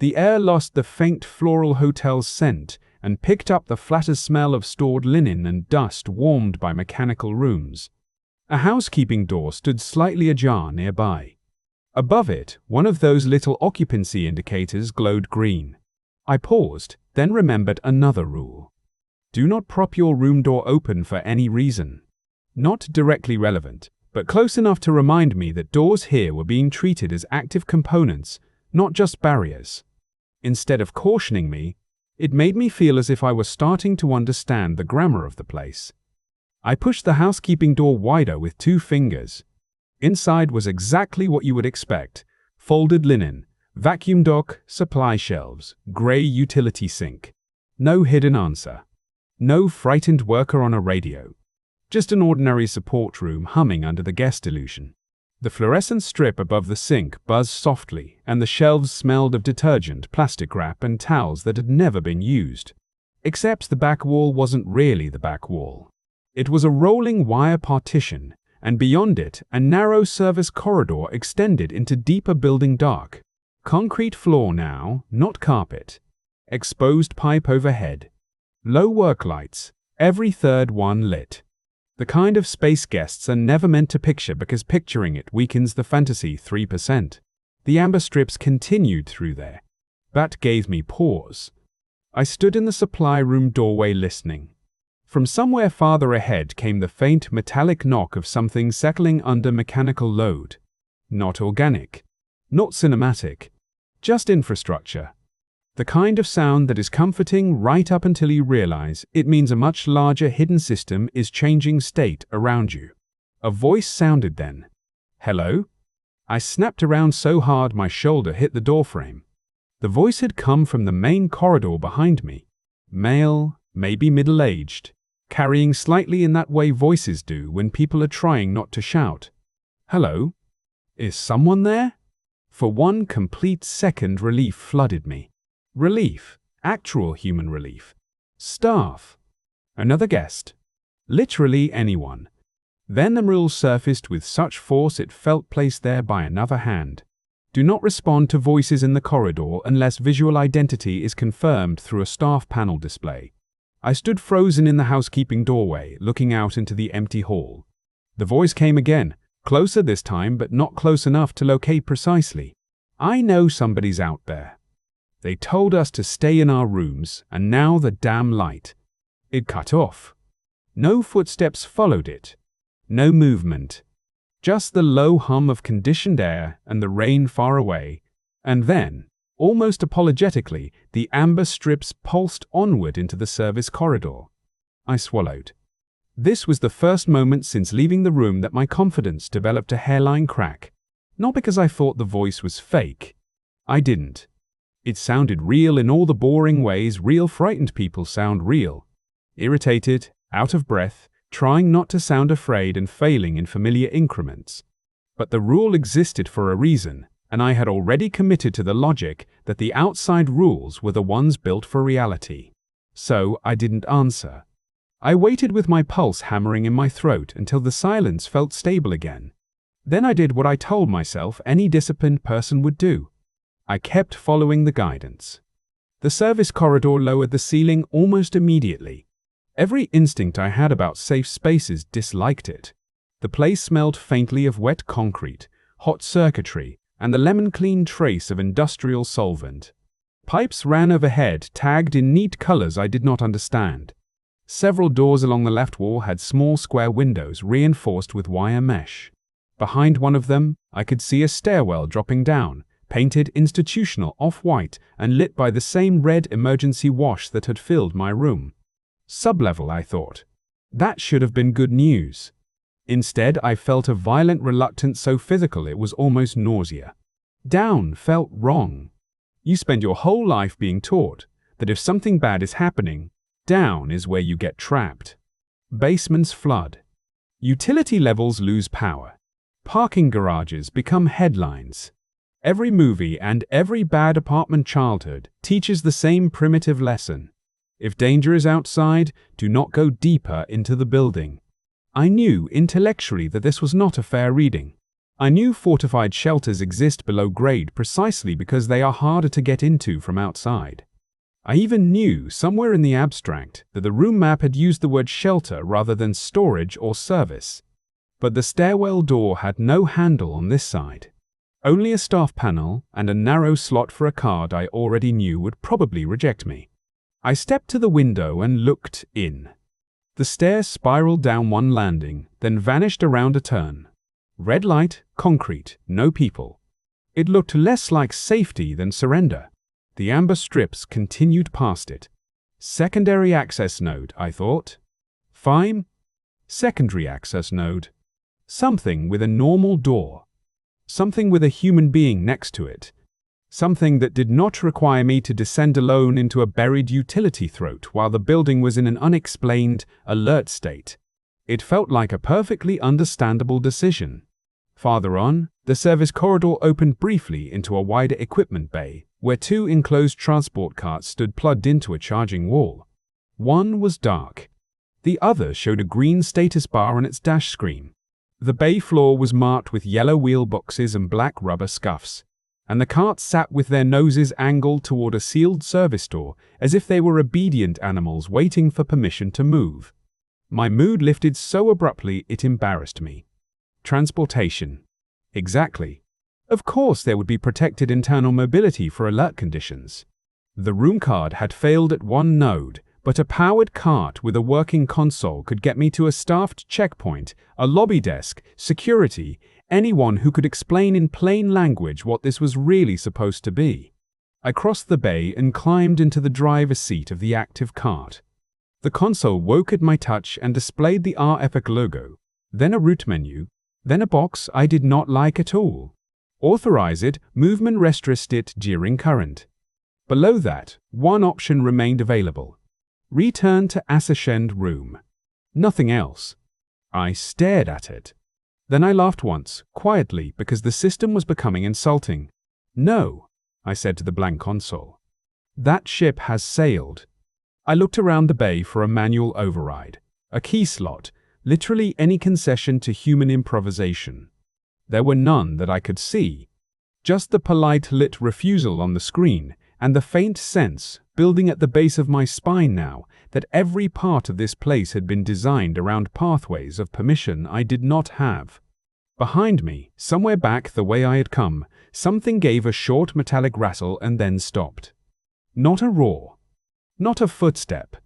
The air lost the faint floral hotel scent and picked up the flatter smell of stored linen and dust warmed by mechanical rooms. A housekeeping door stood slightly ajar nearby. Above it, one of those little occupancy indicators glowed green. I paused, then remembered another rule. Do not prop your room door open for any reason. Not directly relevant, but close enough to remind me that doors here were being treated as active components, not just barriers. Instead of cautioning me, it made me feel as if I was starting to understand the grammar of the place. I pushed the housekeeping door wider with 2 fingers. Inside was exactly what you would expect: folded linen, vacuum dock, supply shelves, gray utility sink. No hidden answer. No frightened worker on a radio. Just an ordinary support room humming under the guest illusion. The fluorescent strip above the sink buzzed softly, and the shelves smelled of detergent, plastic wrap, and towels that had never been used. Except the back wall wasn't really the back wall. It was a rolling wire partition, and beyond it, a narrow service corridor extended into deeper building dark. Concrete floor now, not carpet. Exposed pipe overhead. Low work lights, every third one lit. The kind of space guests are never meant to picture because picturing it weakens the fantasy 3%. The amber strips continued through there. That gave me pause. I stood in the supply room doorway listening. From somewhere farther ahead came the faint metallic knock of something settling under mechanical load. Not organic. Not cinematic. Just infrastructure. The kind of sound that is comforting right up until you realize it means a much larger hidden system is changing state around you. A voice sounded then. Hello? I snapped around so hard my shoulder hit the doorframe. The voice had come from the main corridor behind me. Male, maybe middle-aged, carrying slightly in that way voices do when people are trying not to shout. Hello? Is someone there? For one complete second, relief flooded me. Relief. Actual human relief. Staff. Another guest. Literally anyone. Then the rule surfaced with such force it felt placed there by another hand. Do not respond to voices in the corridor unless visual identity is confirmed through a staff panel display. I stood frozen in the housekeeping doorway, looking out into the empty hall. The voice came again, Closer this time, but not close enough to locate precisely. I know somebody's out there. They told us to stay in our rooms, and now the damn light. It cut off. No footsteps followed it. No movement. Just the low hum of conditioned air and the rain far away. And then, almost apologetically, the amber strips pulsed onward into the service corridor. I swallowed. This was the first moment since leaving the room that my confidence developed a hairline crack. Not because I thought the voice was fake. I didn't. It sounded real in all the boring ways real frightened people sound real. Irritated, out of breath, trying not to sound afraid and failing in familiar increments. But the rule existed for a reason, and I had already committed to the logic that the outside rules were the ones built for reality. So I didn't answer. I waited with my pulse hammering in my throat until the silence felt stable again. Then I did what I told myself any disciplined person would do. I kept following the guidance. The service corridor lowered the ceiling almost immediately. Every instinct I had about safe spaces disliked it. The place smelled faintly of wet concrete, hot circuitry, and the lemon-clean trace of industrial solvent. Pipes ran overhead, tagged in neat colors I did not understand. Several doors along the left wall had small square windows reinforced with wire mesh. Behind one of them, I could see a stairwell dropping down, painted institutional off-white and lit by the same red emergency wash that had filled my room. Sublevel, I thought. That should have been good news. Instead, I felt a violent reluctance so physical it was almost nausea. Down felt wrong. You spend your whole life being taught that if something bad is happening, down is where you get trapped. Basements flood. Utility levels lose power. Parking garages become headlines. Every movie and every bad apartment childhood teaches the same primitive lesson. If danger is outside, do not go deeper into the building. I knew intellectually that this was not a fair reading. I knew fortified shelters exist below grade precisely because they are harder to get into from outside. I even knew, somewhere in the abstract, that the room map had used the word shelter rather than storage or service. But the stairwell door had no handle on this side. Only a staff panel and a narrow slot for a card I already knew would probably reject me. I stepped to the window and looked in. The stairs spiraled down one landing, then vanished around a turn. Red light, concrete, no people. It looked less like safety than surrender. The amber strips continued past it. Secondary access node, I thought. Fine. Secondary access node. Something with a normal door. Something with a human being next to it. Something that did not require me to descend alone into a buried utility throat while the building was in an unexplained, alert state. It felt like a perfectly understandable decision. Farther on, the service corridor opened briefly into a wider equipment bay, where two enclosed transport carts stood plugged into a charging wall. One was dark. The other showed a green status bar on its dash screen. The bay floor was marked with yellow wheel boxes and black rubber scuffs, and the carts sat with their noses angled toward a sealed service door as if they were obedient animals waiting for permission to move. My mood lifted so abruptly it embarrassed me. Transportation. Exactly. Of course there would be protected internal mobility for alert conditions. The room card had failed at one node, but a powered cart with a working console could get me to a staffed checkpoint, a lobby desk, security, anyone who could explain in plain language what this was really supposed to be. I crossed the bay and climbed into the driver's seat of the active cart. The console woke at my touch and displayed the R Epoch logo, then a route menu, then a box I did not like at all. Authorize it, movement restricted during current. Below that, one option remained available. Return to ascended room. Nothing else. I stared at it. Then I laughed once, quietly, because the system was becoming insulting. No, I said to the blank console. That ship has sailed. I looked around the bay for a manual override, a key slot, literally any concession to human improvisation. There were none that I could see. Just the polite lit refusal on the screen, and the faint sense, building at the base of my spine now, that every part of this place had been designed around pathways of permission I did not have. Behind me, somewhere back the way I had come, something gave a short metallic rattle and then stopped. Not a roar. Not a footstep.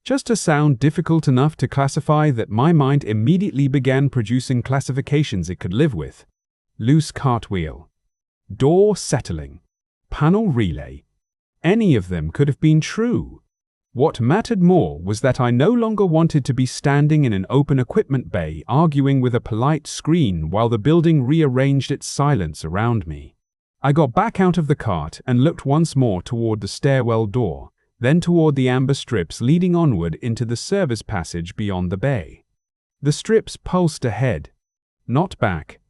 Just a sound difficult enough to classify that my mind immediately began producing classifications it could live with. Loose cartwheel. Door settling. Panel relay. Any of them could have been true. What mattered more was that I no longer wanted to be standing in an open equipment bay arguing with a polite screen while the building rearranged its silence around me. I got back out of the cart and looked once more toward the stairwell door, then toward the amber strips leading onward into the service passage beyond the bay. The strips pulsed ahead, not back.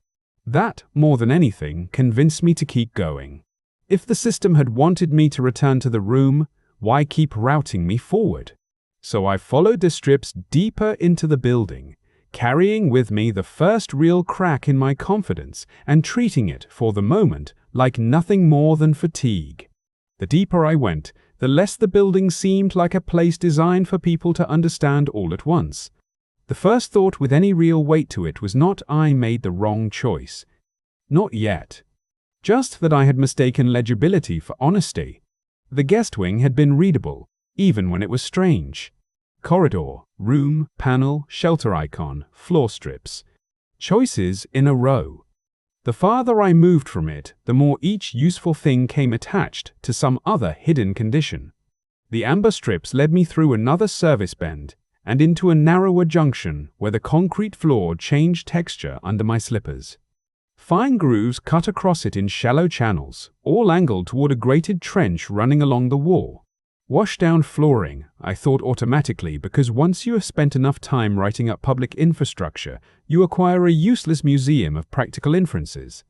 That, more than anything, convinced me to keep going. If the system had wanted me to return to the room, why keep routing me forward? So I followed the strips deeper into the building, carrying with me the first real crack in my confidence and treating it, for the moment, like nothing more than fatigue. The deeper I went, the less the building seemed like a place designed for people to understand all at once. The first thought with any real weight to it was not I made the wrong choice. Not yet. Just that I had mistaken legibility for honesty. The guest wing had been readable, even when it was strange. Corridor, room, panel, shelter icon, floor strips. Choices in a row. The farther I moved from it, the more each useful thing came attached to some other hidden condition. The amber strips led me through another service bend and into a narrower junction where the concrete floor changed texture under my slippers. Fine grooves cut across it in shallow channels, all angled toward a grated trench running along the wall. Wash-down flooring, I thought automatically, because once you have spent enough time writing up public infrastructure, you acquire a useless museum of practical inferences.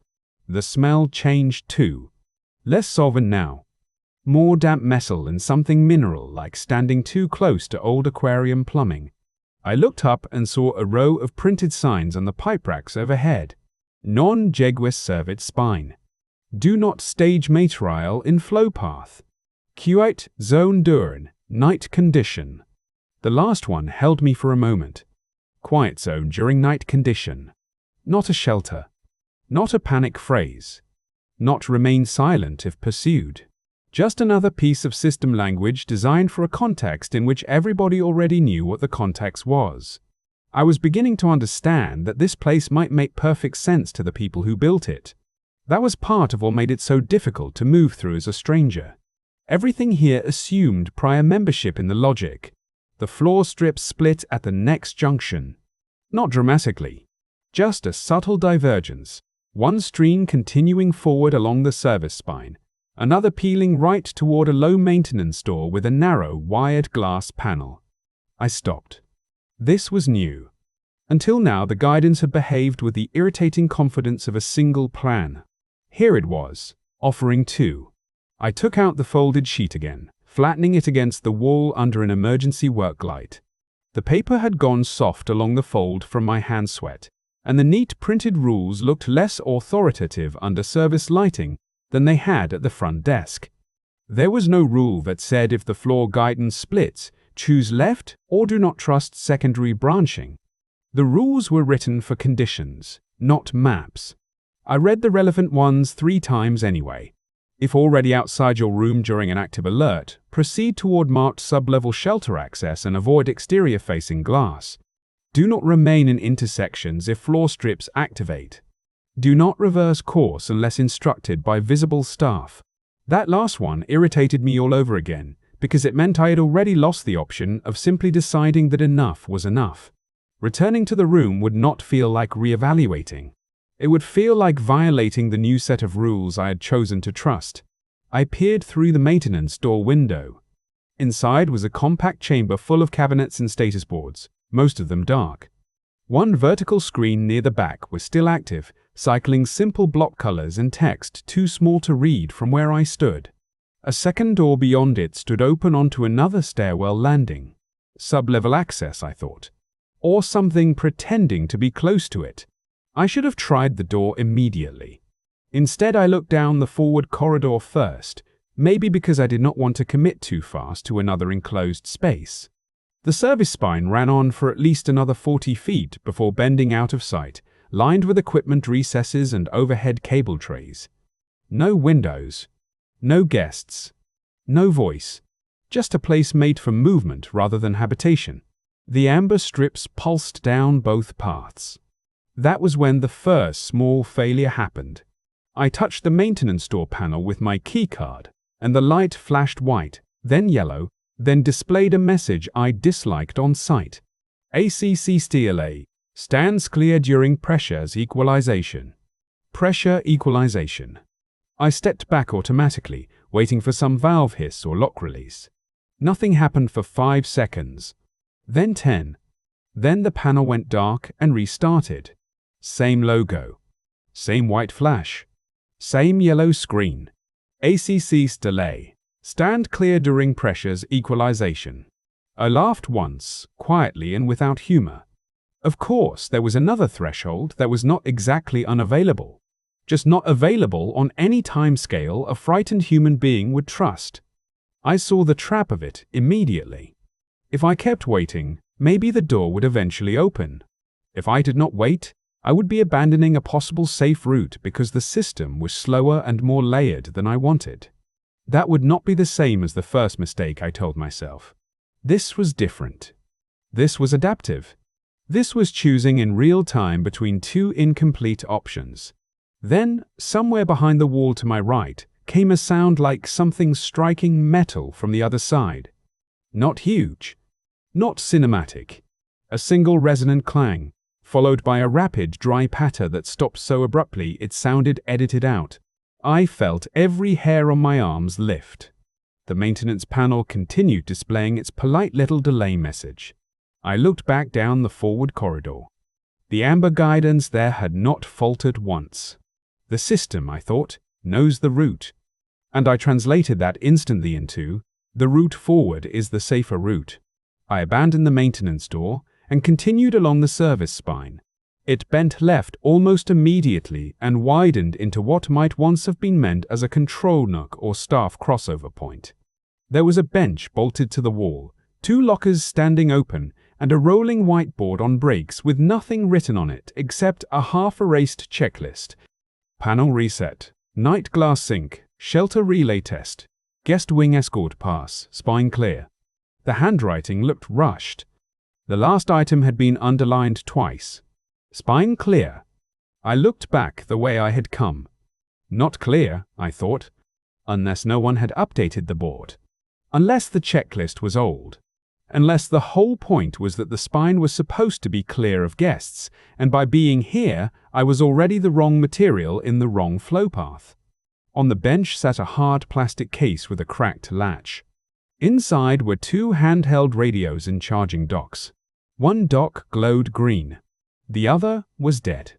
The smell changed too. Less solvent now. More damp metal and something mineral, like standing too close to old aquarium plumbing. I looked up and saw a row of printed signs on the pipe racks overhead. Non-jeguous cervid spine. Do not stage material in flow path. Quiet zone during night condition. The last one held me for a moment. Quiet zone during night condition. Not a shelter. Not a panic phrase. Not remain silent if pursued. Just another piece of system language designed for a context in which everybody already knew what the context was. I was beginning to understand that this place might make perfect sense to the people who built it. That was part of what made it so difficult to move through as a stranger. Everything here assumed prior membership in the logic. The floor strips split at the next junction. Not dramatically. Just a subtle divergence. One stream continuing forward along the service spine, another peeling right toward a low-maintenance door with a narrow, wired glass panel. I stopped. This was new. Until now, the guidance had behaved with the irritating confidence of a single plan. Here it was, offering two. I took out the folded sheet again, flattening it against the wall under an emergency work light. The paper had gone soft along the fold from my hand sweat, and the neat printed rules looked less authoritative under service lighting than they had at the front desk. There was no rule that said if the floor guidance splits, choose left or do not trust secondary branching. The rules were written for conditions, not maps. I read the relevant ones 3 times anyway. If already outside your room during an active alert, proceed toward marked sub-level shelter access and avoid exterior-facing glass. Do not remain in intersections if floor strips activate. Do not reverse course unless instructed by visible staff. That last one irritated me all over again, because it meant I had already lost the option of simply deciding that enough was enough. Returning to the room would not feel like re-evaluating. It would feel like violating the new set of rules I had chosen to trust. I peered through the maintenance door window. Inside was a compact chamber full of cabinets and status boards, most of them dark. One vertical screen near the back was still active, cycling simple block colors and text too small to read from where I stood. A second door beyond it stood open onto another stairwell landing. Sub-level access, I thought. Or something pretending to be close to it. I should have tried the door immediately. Instead, I looked down the forward corridor first, maybe because I did not want to commit too fast to another enclosed space. The service spine ran on for at least another 40 feet before bending out of sight, lined with equipment recesses and overhead cable trays. No windows, no guests, no voice, just a place made for movement rather than habitation. The amber strips pulsed down both paths. That was when the first small failure happened. I touched the maintenance door panel with my keycard, and the light flashed white, then yellow, then displayed a message I disliked on sight. ACC STLA, stands clear during pressures equalization. Pressure equalization. I stepped back automatically, waiting for some valve hiss or lock release. Nothing happened for 5 seconds. Then 10. Then the panel went dark and restarted. Same logo. Same white flash. Same yellow screen. ACC delay. Stand clear during pressures equalization. I laughed once, quietly and without humor. Of course, there was another threshold that was not exactly unavailable. Just not available on any timescale a frightened human being would trust. I saw the trap of it immediately. If I kept waiting, maybe the door would eventually open. If I did not wait, I would be abandoning a possible safe route because the system was slower and more layered than I wanted. That would not be the same as the first mistake, I told myself. This was different. This was adaptive. This was choosing in real time between 2 incomplete options. Then, somewhere behind the wall to my right, came a sound like something striking metal from the other side. Not huge. Not cinematic. A single resonant clang, followed by a rapid, dry patter that stopped so abruptly it sounded edited out. I felt every hair on my arms lift. The maintenance panel continued displaying its polite little delay message. I looked back down the forward corridor. The amber guidance there had not faltered once. The system, I thought, knows the route. And I translated that instantly into, the route forward is the safer route. I abandoned the maintenance door and continued along the service spine. It bent left almost immediately and widened into what might once have been meant as a control nook or staff crossover point. There was a bench bolted to the wall, 2 lockers standing open, and a rolling whiteboard on brakes with nothing written on it except a half-erased checklist. Panel reset, night glass sink, shelter relay test, guest wing escort pass, spine clear. The handwriting looked rushed. The last item had been underlined twice. Spine clear. I looked back the way I had come. Not clear, I thought, unless no one had updated the board. Unless the checklist was old. Unless the whole point was that the spine was supposed to be clear of guests, and by being here, I was already the wrong material in the wrong flow path. On the bench sat a hard plastic case with a cracked latch. Inside were 2 handheld radios in charging docks. One dock glowed green. The other was dead.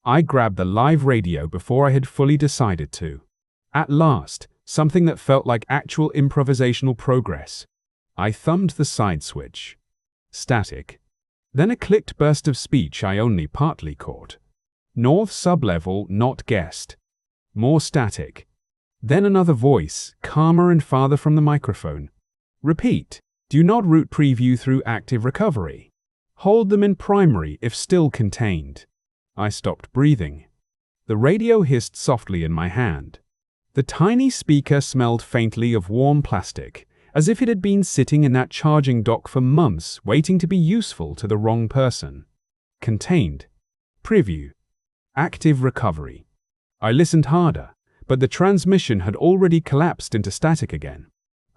I grabbed the live radio before I had fully decided to. At last, something that felt like actual improvisational progress. I thumbed the side switch. Static. Then a clicked burst of speech I only partly caught. North sublevel not guessed. More static. Then another voice, calmer and farther from the microphone. Repeat. Do not route preview through active recovery. Hold them in primary if still contained. I stopped breathing. The radio hissed softly in my hand. The tiny speaker smelled faintly of warm plastic, as if it had been sitting in that charging dock for months waiting to be useful to the wrong person. Contained. Preview. Active recovery. I listened harder, but the transmission had already collapsed into static again.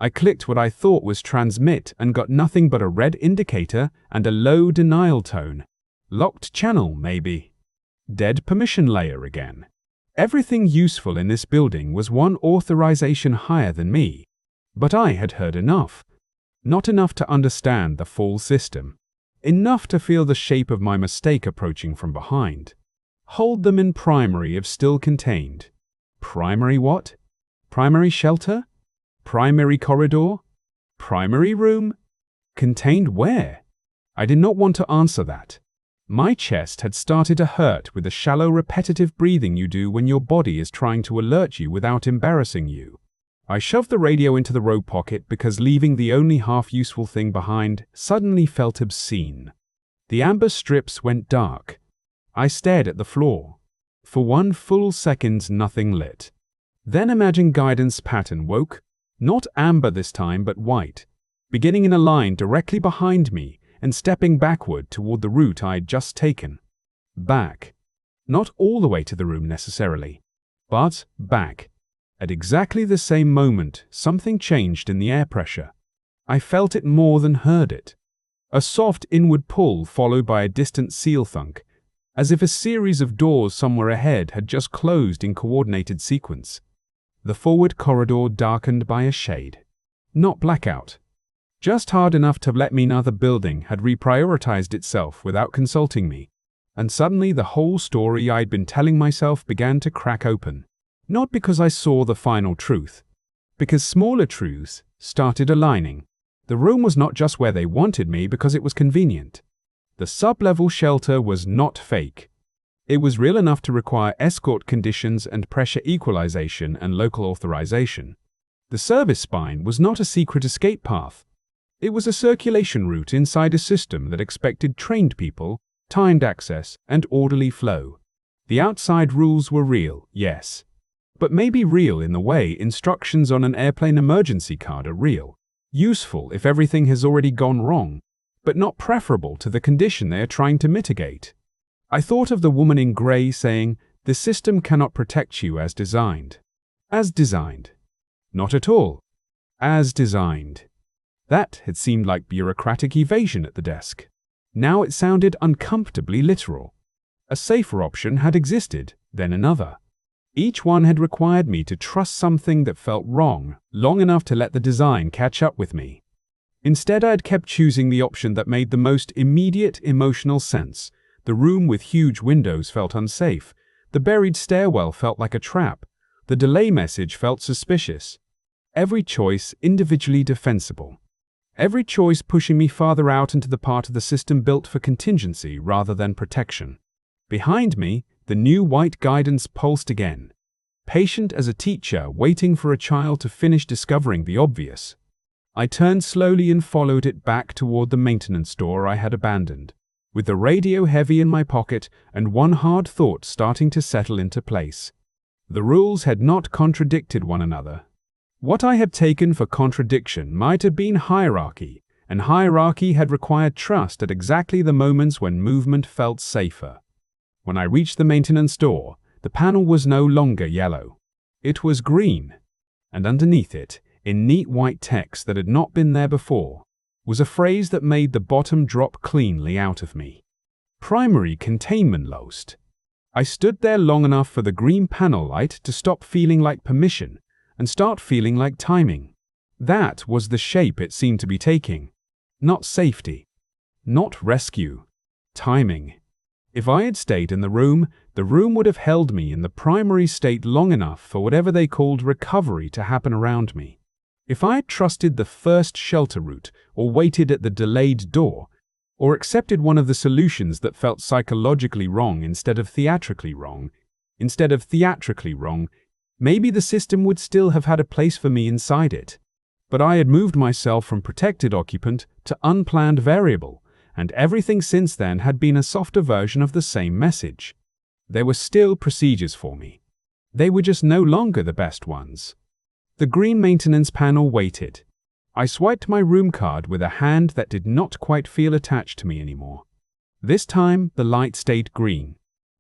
I clicked what I thought was transmit and got nothing but a red indicator and a low denial tone. Locked channel, maybe. Dead permission layer again. Everything useful in this building was one authorization higher than me. But I had heard enough. Not enough to understand the full system. Enough to feel the shape of my mistake approaching from behind. Hold them in primary if still contained. Primary what? Primary shelter? Primary corridor? Primary room? Contained where? I did not want to answer that. My chest had started to hurt with the shallow repetitive breathing you do when your body is trying to alert you without embarrassing you. I shoved the radio into the robe pocket because leaving the only half-useful thing behind suddenly felt obscene. The amber strips went dark. I stared at the floor. For 1 full second, nothing lit. Then Imagine guidance pattern woke, not amber this time but white, beginning in a line directly behind me and stepping backward toward the route I had just taken. Back. Not all the way to the room necessarily, but back. At exactly the same moment, something changed in the air pressure. I felt it more than heard it. A soft inward pull followed by a distant seal thunk, as if a series of doors somewhere ahead had just closed in coordinated sequence. The forward corridor darkened by a shade. Not blackout. Just hard enough to let me know the building had reprioritized itself without consulting me. And suddenly the whole story I'd been telling myself began to crack open. Not because I saw the final truth, because smaller truths started aligning. The room was not just where they wanted me because it was convenient. The sub-level shelter was not fake. It was real enough to require escort conditions and pressure equalization and local authorization. The service spine was not a secret escape path. It was a circulation route inside a system that expected trained people, timed access, and orderly flow. The outside rules were real, yes. But maybe real in the way instructions on an airplane emergency card are real. Useful if everything has already gone wrong, but not preferable to the condition they are trying to mitigate. I thought of the woman in grey saying, "The system cannot protect you as designed." As designed. Not at all. As designed. That had seemed like bureaucratic evasion at the desk. Now it sounded uncomfortably literal. A safer option had existed, then another. Each one had required me to trust something that felt wrong, long enough to let the design catch up with me. Instead, I had kept choosing the option that made the most immediate emotional sense. The room with huge windows felt unsafe. The buried stairwell felt like a trap. The delay message felt suspicious. Every choice individually defensible. Every choice pushing me farther out into the part of the system built for contingency rather than protection. Behind me, the new white guidance pulsed again. Patient as a teacher waiting for a child to finish discovering the obvious. I turned slowly and followed it back toward the maintenance door I had abandoned, with the radio heavy in my pocket and one hard thought starting to settle into place. The rules had not contradicted one another. What I had taken for contradiction might have been hierarchy, and hierarchy had required trust at exactly the moments when movement felt safer. When I reached the maintenance door, the panel was no longer yellow. It was green, and underneath it, in neat white text that had not been there before, was a phrase that made the bottom drop cleanly out of me. Primary containment lost. I stood there long enough for the green panel light to stop feeling like permission and start feeling like timing. That was the shape it seemed to be taking. Not safety. Not rescue. Timing. If I had stayed in the room would have held me in the primary state long enough for whatever they called recovery to happen around me. If I had trusted the first shelter route, or waited at the delayed door, or accepted one of the solutions that felt psychologically wrong instead of theatrically wrong, maybe the system would still have had a place for me inside it. But I had moved myself from protected occupant to unplanned variable, and everything since then had been a softer version of the same message. There were still procedures for me. They were just no longer the best ones. The green maintenance panel waited. I swiped my room card with a hand that did not quite feel attached to me anymore. This time, the light stayed green.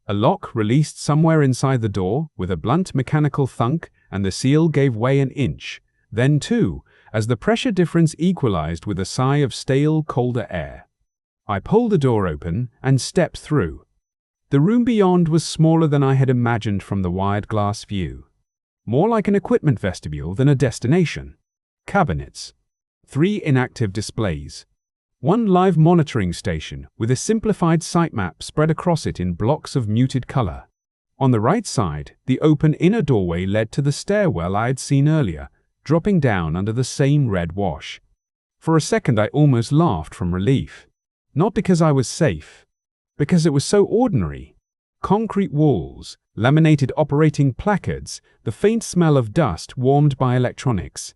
A lock released somewhere inside the door with a blunt mechanical thunk, and the seal gave way an inch, then two, as the pressure difference equalized with a sigh of stale, colder air. I pulled the door open and stepped through. The room beyond was smaller than I had imagined from the wired glass view. More like an equipment vestibule than a destination. Cabinets. 3 inactive displays. 1 live monitoring station with a simplified sitemap spread across it in blocks of muted color. On the right side, the open inner doorway led to the stairwell I had seen earlier, dropping down under the same red wash. For a second I almost laughed from relief. Not because I was safe, because it was so ordinary. Concrete walls, laminated operating placards, the faint smell of dust warmed by electronics.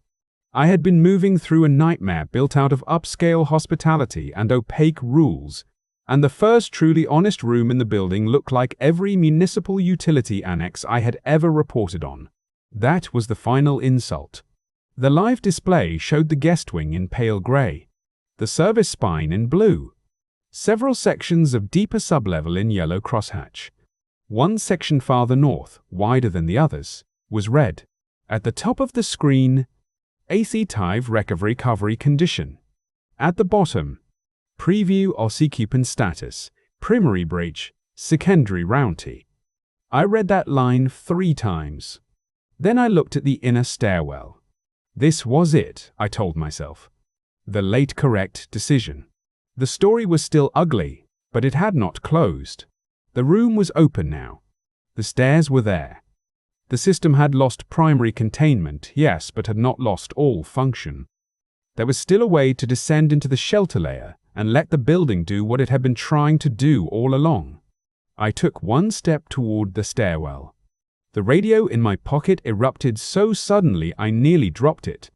I had been moving through a nightmare built out of upscale hospitality and opaque rules. And the first truly honest room in the building looked like every municipal utility annex I had ever reported on. That was the final insult. The live display showed the guest wing in pale grey, the service spine in blue, several sections of deeper sublevel in yellow crosshatch. One section farther north, wider than the others, was red. At the top of the screen, AC Tive recovery condition. At the bottom, preview occupant status, primary breach, secondary rounty. I read that line 3 times. Then I looked at the inner stairwell. This was it, I told myself. The late correct decision. The story was still ugly, but it had not closed. The room was open now. The stairs were there. The system had lost primary containment, yes, but had not lost all function. There was still a way to descend into the shelter layer and let the building do what it had been trying to do all along. I took one step toward the stairwell. The radio in my pocket erupted so suddenly I nearly dropped it.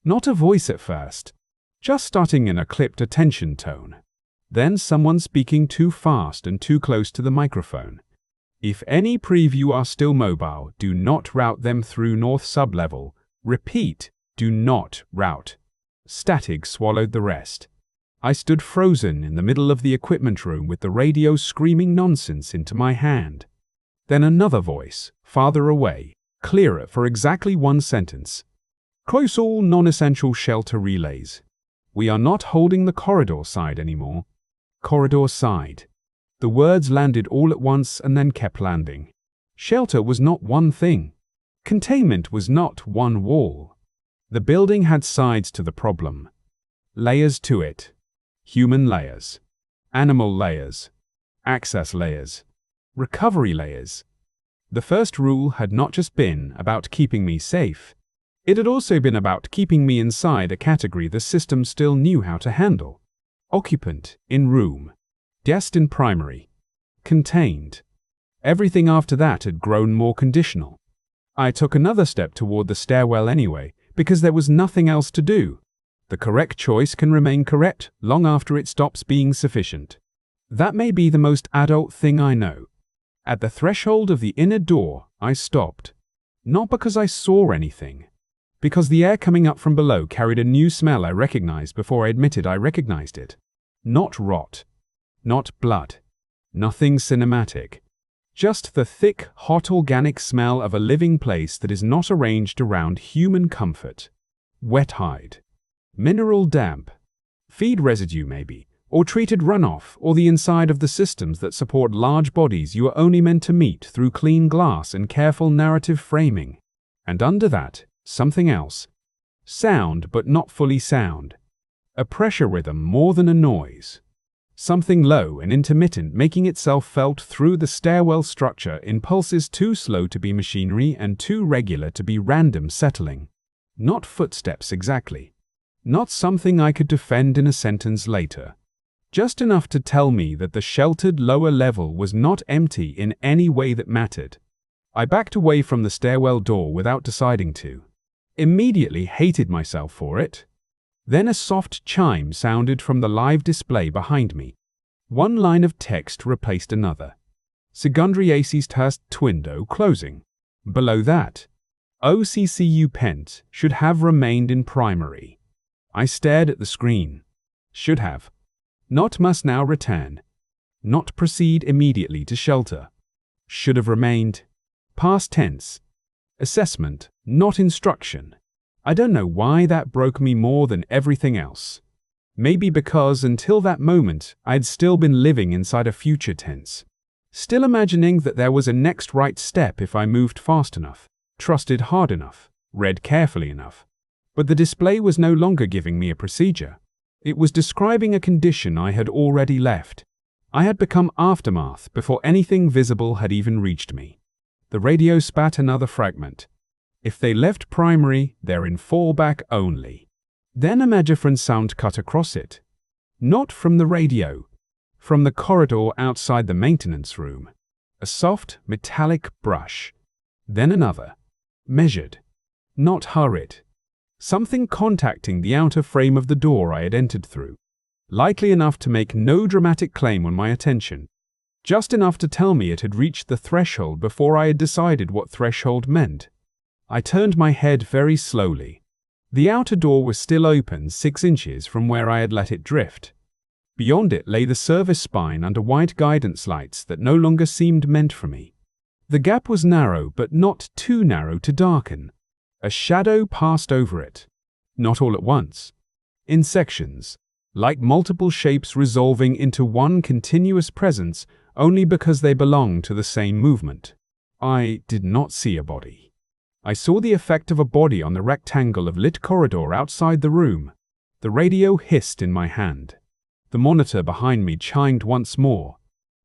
Not a voice at first, just starting in a clipped attention tone. Then someone speaking too fast and too close to the microphone. If any preview are still mobile, do not route them through north sublevel. Repeat, do not route. Static swallowed the rest. I stood frozen in the middle of the equipment room with the radio screaming nonsense into my hand. Then another voice, farther away, clearer for exactly one sentence. Close all non-essential shelter relays. We are not holding the corridor side anymore. Corridor side. The words landed all at once and then kept landing. Shelter was not one thing. Containment was not one wall. The building had sides to the problem. Layers to it. Human layers. Animal layers. Access layers. Recovery layers. The first rule had not just been about keeping me safe. It had also been about keeping me inside a category the system still knew how to handle. Occupant, in room. Guest in primary. Contained. Everything after that had grown more conditional. I took another step toward the stairwell anyway, because there was nothing else to do. The correct choice can remain correct long after it stops being sufficient. That may be the most adult thing I know. At the threshold of the inner door, I stopped. Not because I saw anything. Because the air coming up from below carried a new smell I recognized before I admitted I recognized it. Not rot. Not blood. Nothing cinematic. Just the thick, hot organic smell of a living place that is not arranged around human comfort. Wet hide. Mineral damp. Feed residue maybe, or treated runoff, or the inside of the systems that support large bodies you are only meant to meet through clean glass and careful narrative framing. And under that, something else. Sound, but not fully sound. A pressure rhythm more than a noise. Something low and intermittent making itself felt through the stairwell structure in pulses too slow to be machinery and too regular to be random settling. Not footsteps exactly. Not something I could defend in a sentence later. Just enough to tell me that the sheltered lower level was not empty in any way that mattered. I backed away from the stairwell door without deciding to. Immediately hated myself for it. Then a soft chime sounded from the live display behind me. One line of text replaced another. Secondary AC's test window closing. Below that, OCCU pent should have remained in primary. I stared at the screen. Should have. Not must now return. Not proceed immediately to shelter. Should have remained. Past tense. Assessment, not instruction. I don't know why that broke me more than everything else. Maybe because until that moment I had still been living inside a future tense. Still imagining that there was a next right step if I moved fast enough, trusted hard enough, read carefully enough. But the display was no longer giving me a procedure. It was describing a condition I had already left. I had become aftermath before anything visible had even reached me. The radio spat another fragment. If they left primary, they're in fallback only. Then a megaphone sound cut across it. Not from the radio. From the corridor outside the maintenance room. A soft, metallic brush. Then another. Measured. Not hurried. Something contacting the outer frame of the door I had entered through. Likely enough to make no dramatic claim on my attention. Just enough to tell me it had reached the threshold before I had decided what threshold meant. I turned my head very slowly. The outer door was still open 6 inches from where I had let it drift. Beyond it lay the service spine under white guidance lights that no longer seemed meant for me. The gap was narrow, but not too narrow to darken. A shadow passed over it. Not all at once. In sections, like multiple shapes resolving into one continuous presence only because they belong to the same movement. I did not see a body. I saw the effect of a body on the rectangle of lit corridor outside the room. The radio hissed in my hand. The monitor behind me chimed once more.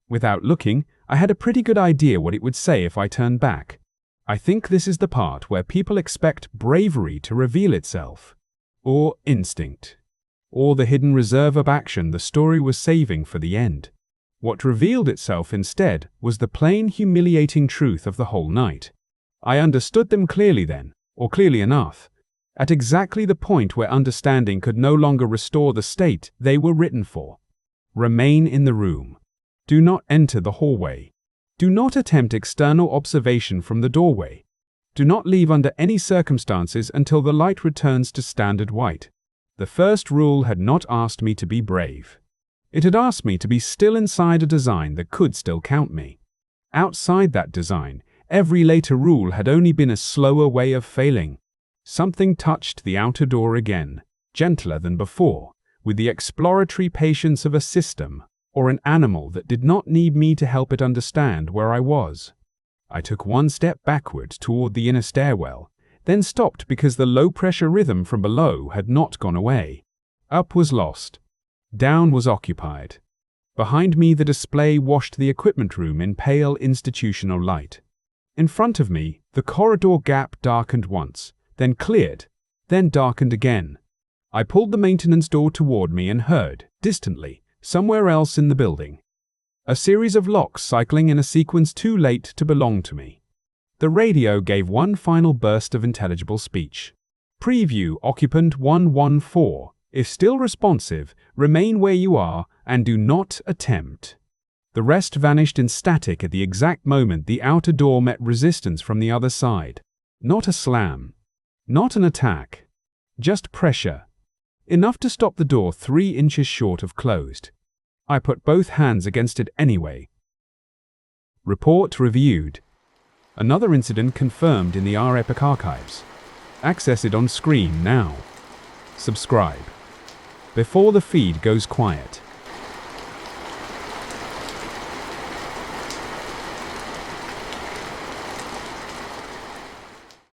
Without looking, I had a pretty good idea what it would say if I turned back. I think this is the part where people expect bravery to reveal itself. Or instinct. Or the hidden reserve of action the story was saving for the end. What revealed itself instead was the plain, humiliating truth of the whole night. I understood them clearly then, or clearly enough, at exactly the point where understanding could no longer restore the state they were written for. Remain in the room. Do not enter the hallway. Do not attempt external observation from the doorway. Do not leave under any circumstances until the light returns to standard white. The first rule had not asked me to be brave. It had asked me to be still inside a design that could still count me. Outside that design, every later rule had only been a slower way of failing. Something touched the outer door again, gentler than before, with the exploratory patience of a system or an animal that did not need me to help it understand where I was. I took one step backward toward the inner stairwell, then stopped because the low-pressure rhythm from below had not gone away. Up was lost. Down was occupied. Behind me the display washed the equipment room in pale institutional light. In front of me, the corridor gap darkened once, then cleared, then darkened again. I pulled the maintenance door toward me and heard, distantly, somewhere else in the building, a series of locks cycling in a sequence too late to belong to me. The radio gave one final burst of intelligible speech. Preview occupant 114. If still responsive, remain where you are and do not attempt. The rest vanished in static at the exact moment the outer door met resistance from the other side. Not a slam. Not an attack. Just pressure. Enough to stop the door 3 inches short of closed. I put both hands against it anyway. Report reviewed. Another incident confirmed in the R Epoch archives. Access it on screen now. Subscribe. Before the feed goes quiet.